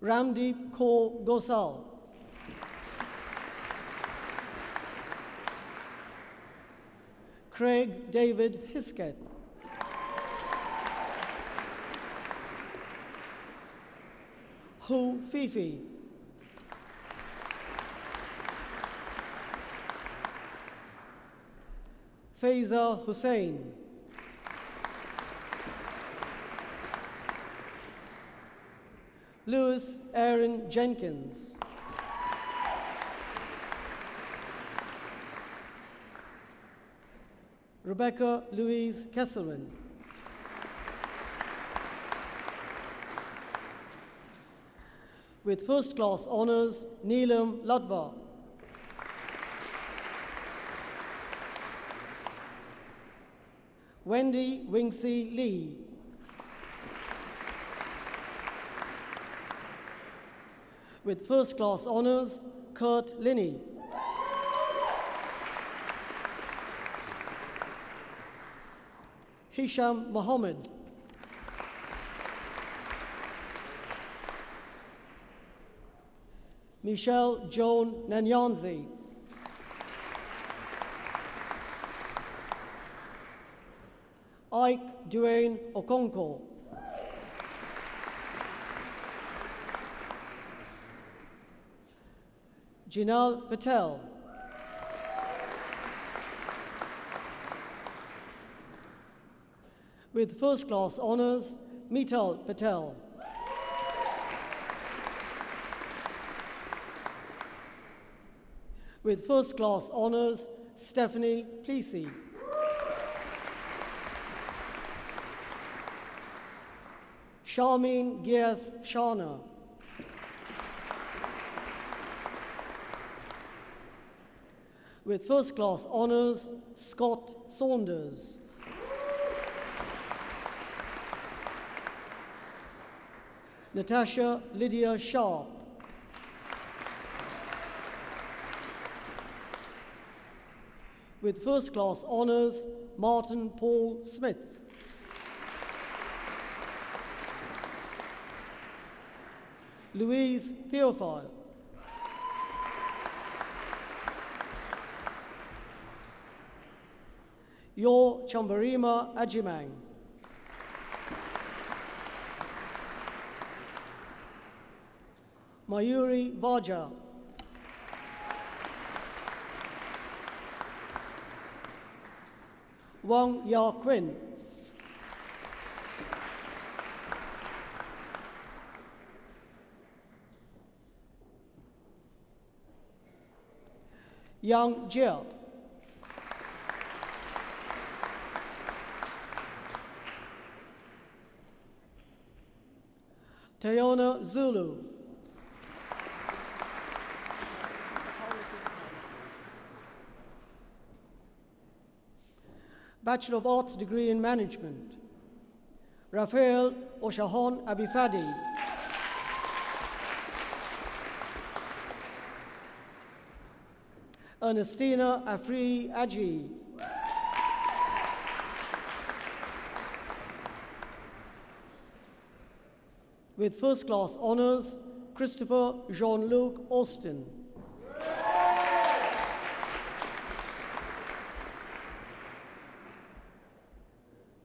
Ramdeep Kaur Gosal. Craig David Hiskett. Hu Fifi. Faiza Hussain. Louis Aaron Jenkins. Rebecca Louise Kesselman. With first class honours, Neelam Ladva. Wendy Wingsy Lee. With first class honours, Kurt Linney. Hisham Mohammed. Michelle Joan Nanyanzi. Ike Duane Okonkwo. Jinal Patel. With first class honours, Mital Patel. With first-class honours, Stephanie Plessy. Charmaine Gies Shana. With first-class honours, Scott Saunders. Natasha Lydia Sharp. With first-class honours, Martin Paul Smith. Louise Theophile. Yor Chambarima Ajimang. Mayuri Vaja. Wang Ya Quinn. Yang Jia. Tayona Zulu. Bachelor of Arts degree in Management, Raphael Oshahon Abifadi. Ernestina Afri Aji. With first-class honours, Christopher Jean-Luc Austin.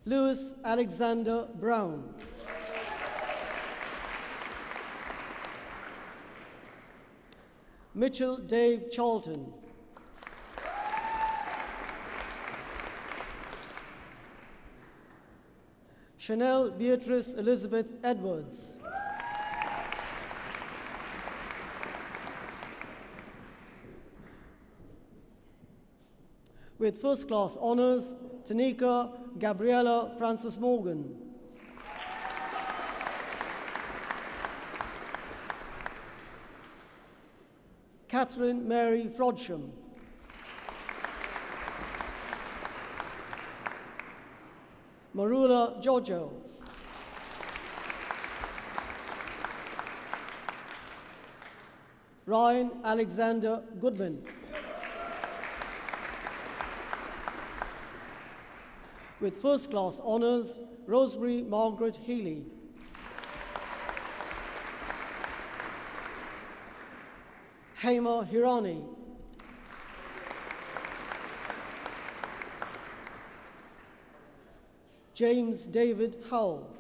Louis Alexander Brown. Mitchell Dave Charlton. Chanel Beatrice Elizabeth Edwards. With first-class honours, Tanika Gabriella Francis Morgan. Catherine Mary Frodsham. Marula Giorgio. Ryan Alexander Goodman. With first-class honours, Rosemary Margaret Healy. Hema Hirani. James David Howell.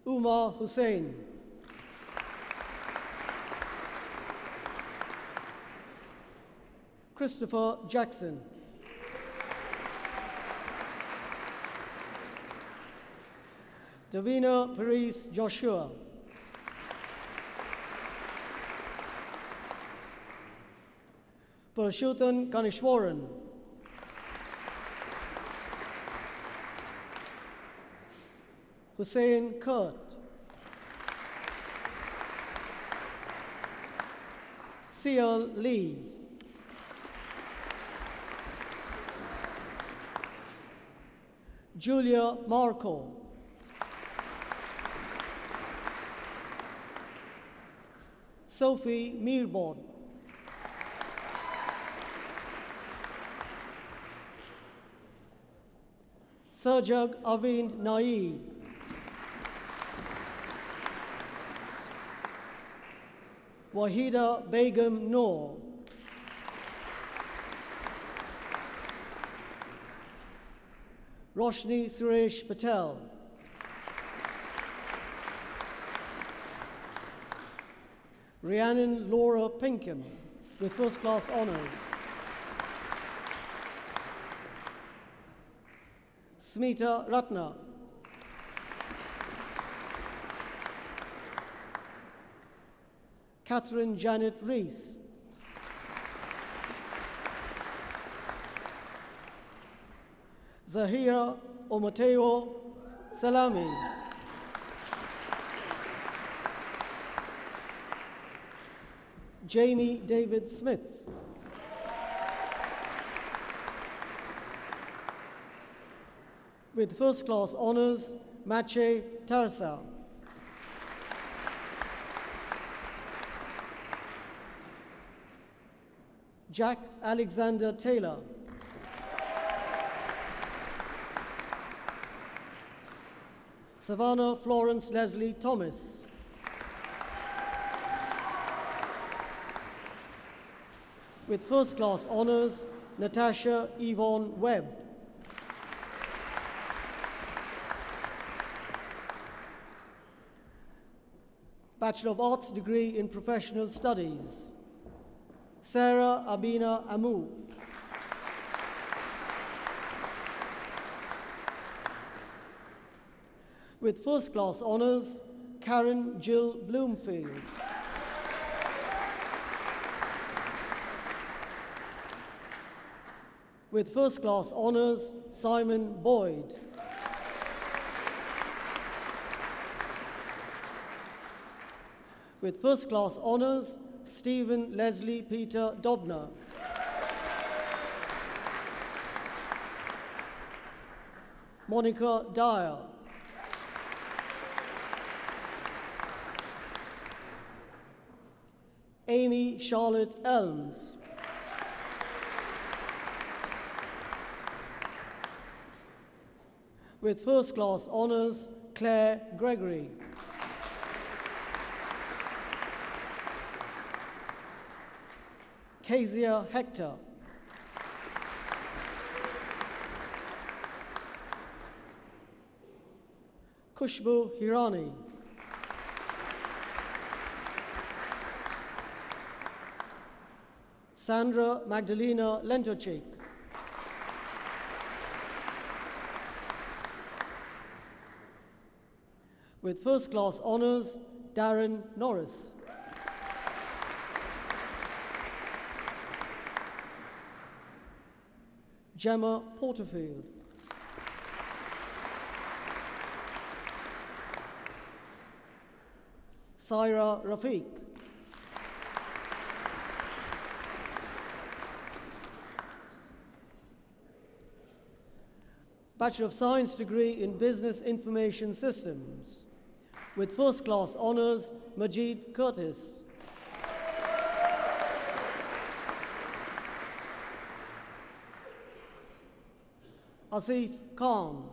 Umar Hussain. Christopher Jackson. Davina Paris Joshua. Purushottam Kanishwaran. Hussein Kurt. Seal Lee. Julia Marco. Sophie Meerbod. Sajag Avind Nai. Wahida Begum Noor. Roshni Suresh Patel. Rhiannon Laura Pinkham with first-class honours. Smita Ratna. Catherine Janet Rees. Zahira Omateo Salami. Jamie David Smith. With first class honours, Mache Tarsa. Jack Alexander Taylor. Savannah Florence Leslie Thomas. With first class honours, Natasha Yvonne Webb. Bachelor of Arts degree in Professional Studies, Sarah Abina Amu. With first class honours, Karen Jill Bloomfield. With first class honours, Simon Boyd. With first class honours, Stephen Leslie Peter Dobner. Monica Dyer. Amy Charlotte Elms. With first class honours, Claire Gregory. Kezia Hector. Kushbu Hirani. Sandra Magdalena Lentochik. With first class honours, Darren Norris. Gemma Porterfield. Saira Rafiq. Bachelor of Science degree in Business Information Systems. With first class honours, Majid Curtis. Asif Khan.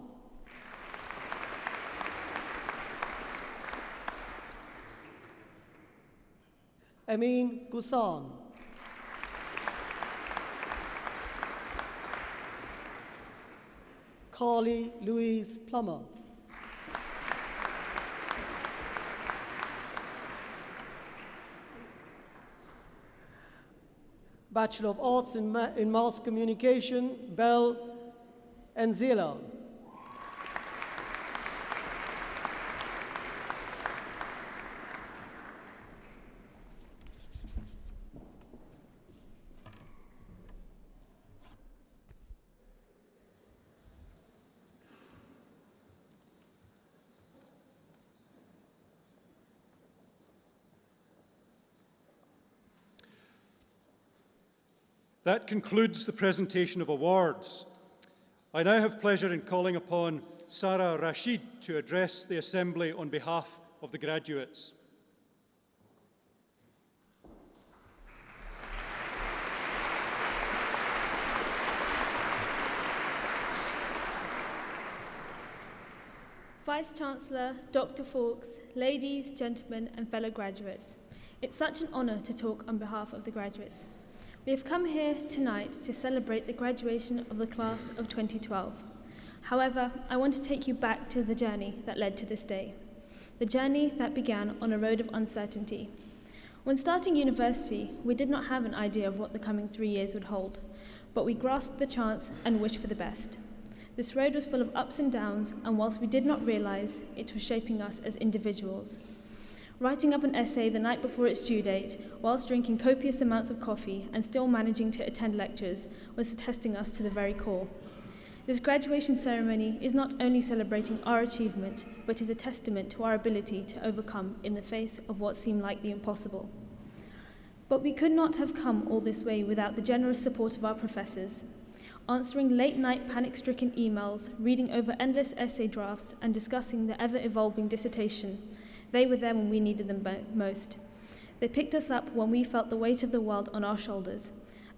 Amin Gusan. Carly Louise Plummer. Bachelor of Arts in Mass Communication, Bell Enzila. That concludes the presentation of awards. I now have pleasure in calling upon Sarah Rashid to address the Assembly on behalf of the graduates. Vice-Chancellor, Dr. Fawkes, ladies, gentlemen and fellow graduates, it's such an honour to talk on behalf of the graduates. We have come here tonight to celebrate the graduation of the class of 2012. However, I want to take you back to the journey that led to this day, the journey that began on a road of uncertainty. When starting university, we did not have an idea of what the coming 3 years would hold, but we grasped the chance and wished for the best. This road was full of ups and downs, and whilst we did not realise, it was shaping us as individuals. writing up an essay the night before its due date, whilst drinking copious amounts of coffee and still managing to attend lectures, was testing us to the very core. This graduation ceremony is not only celebrating our achievement, but is a testament to our ability to overcome in the face of what seemed like the impossible. But we could not have come all this way without the generous support of our professors. Answering late-night panic-stricken emails, reading over endless essay drafts, and discussing the ever-evolving dissertation, they were there when we needed them most. They picked us up when we felt the weight of the world on our shoulders,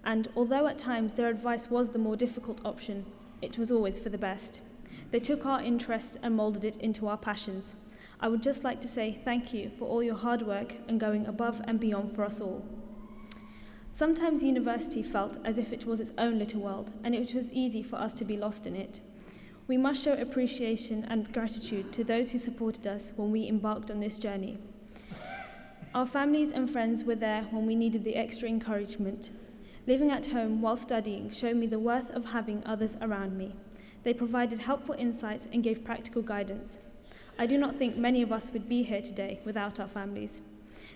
and although at times their advice was the more difficult option, it was always for the best. They took our interests and moulded it into our passions. I would just like to say thank you for all your hard work and going above and beyond for us all. Sometimes university felt as if it was its own little world, and it was easy for us to be lost in it. We must show appreciation and gratitude to those who supported us when we embarked on this journey. Our families and friends were there when we needed the extra encouragement. Living at home while studying showed me the worth of having others around me. They provided helpful insights and gave practical guidance. I do not think many of us would be here today without our families.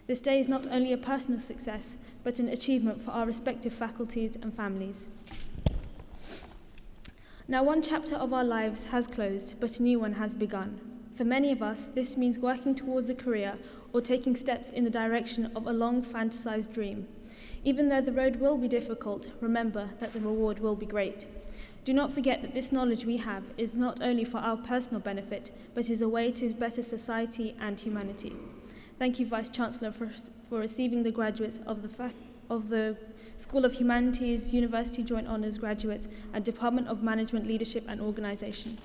This day is not only a personal success, but an achievement for our respective faculties and families. Now, one chapter of our lives has closed, but a new one has begun. For many of us, this means working towards a career or taking steps in the direction of a long fantasized dream. Even though the road will be difficult, remember that the reward will be great. Do not forget that this knowledge we have is not only for our personal benefit, but is a way to better society and humanity. Thank you, Vice-Chancellor, for receiving the graduates of the School of Humanities, University Joint Honours graduates, and Department of Management, Leadership and Organisation.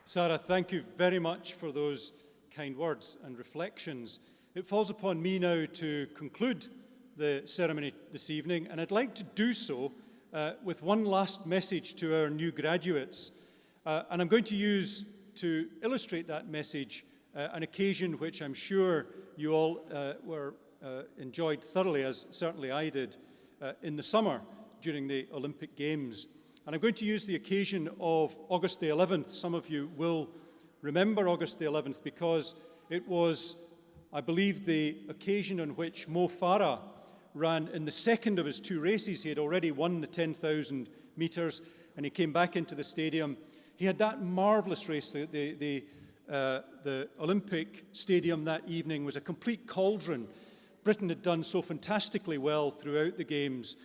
Sarah, thank you very much for those kind words and reflections. It falls upon me now to conclude the ceremony this evening, and I'd like to do so with one last message to our new graduates. And I'm going to use, to illustrate that message, an occasion which I'm sure you all enjoyed thoroughly, as certainly I did, in the summer during the Olympic Games. And I'm going to use the occasion of August the 11th. Some of you will remember August the 11th because it was, I believe, the occasion on which Mo Farah ran in the second of his two races. He had already won the 10,000 metres, and he came back into the stadium. He had that marvellous race. The Olympic Stadium that evening was a complete cauldron. Britain had done so fantastically well throughout the Games,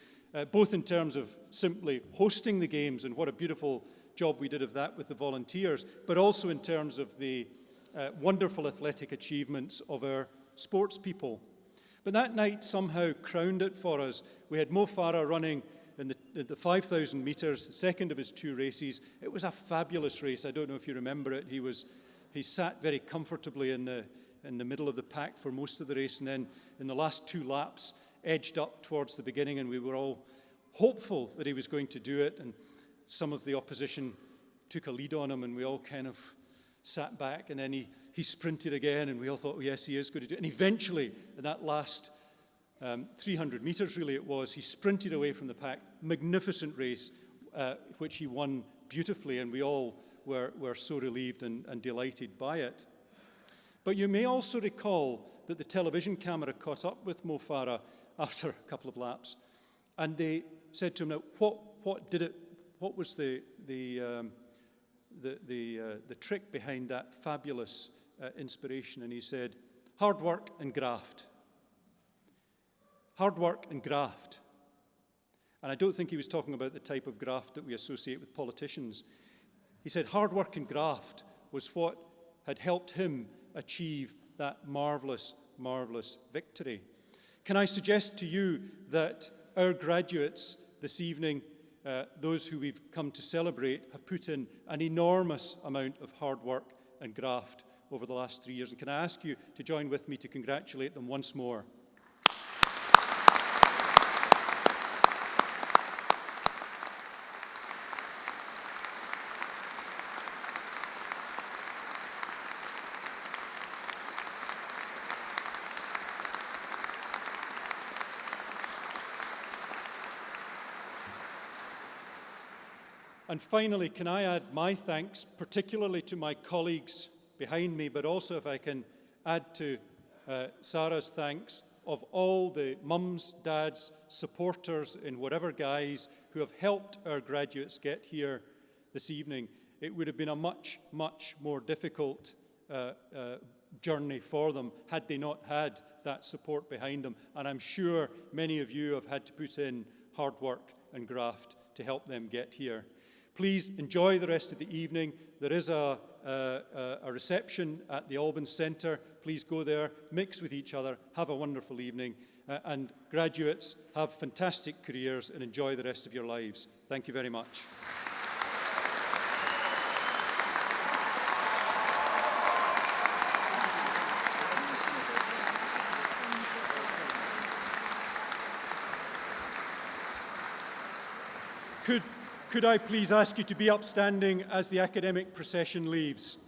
both in terms of simply hosting the Games, and what a beautiful job we did of that with the volunteers, but also in terms of the wonderful athletic achievements of our sports people. But that night somehow crowned it for us. We had Mo Farah running in the 5,000 metres, the second of his two races. It was a fabulous race. I don't know if you remember it. He sat very comfortably in the middle of the pack for most of the race, and then in the last two laps edged up towards the beginning, and we were all hopeful that he was going to do it, and some of the opposition took a lead on him, and we all kind of sat back, and then he sprinted again, and we all thought, oh, yes, he is going to do it. And eventually, in that last 300 metres, really it was, he sprinted away from the pack. Magnificent race, which he won beautifully, and we all were so relieved and delighted by it. But you may also recall that the television camera caught up with Mo Farah after a couple of laps, and they said to him, "Now, what did it? What was the trick behind that fabulous inspiration?" And he said, "Hard work and graft. Hard work and graft." And I don't think he was talking about the type of graft that we associate with politicians. He said hard work and graft was what had helped him achieve that marvellous, marvellous victory. Can I suggest to you that our graduates this evening, those who we've come to celebrate, have put in an enormous amount of hard work and graft over the last 3 years. And can I ask you to join with me to congratulate them once more? And finally, can I add my thanks, particularly to my colleagues behind me, but also if I can add to Sarah's thanks of all the mums, dads, supporters in whatever guise who have helped our graduates get here this evening. It would have been a much, much more difficult journey for them had they not had that support behind them. And I'm sure many of you have had to put in hard work and graft to help them get here. Please enjoy the rest of the evening. There is a reception at the Albans Centre. Please go there, mix with each other, have a wonderful evening, and graduates, have fantastic careers and enjoy the rest of your lives. Thank you very much. Could I please ask you to be upstanding as the academic procession leaves?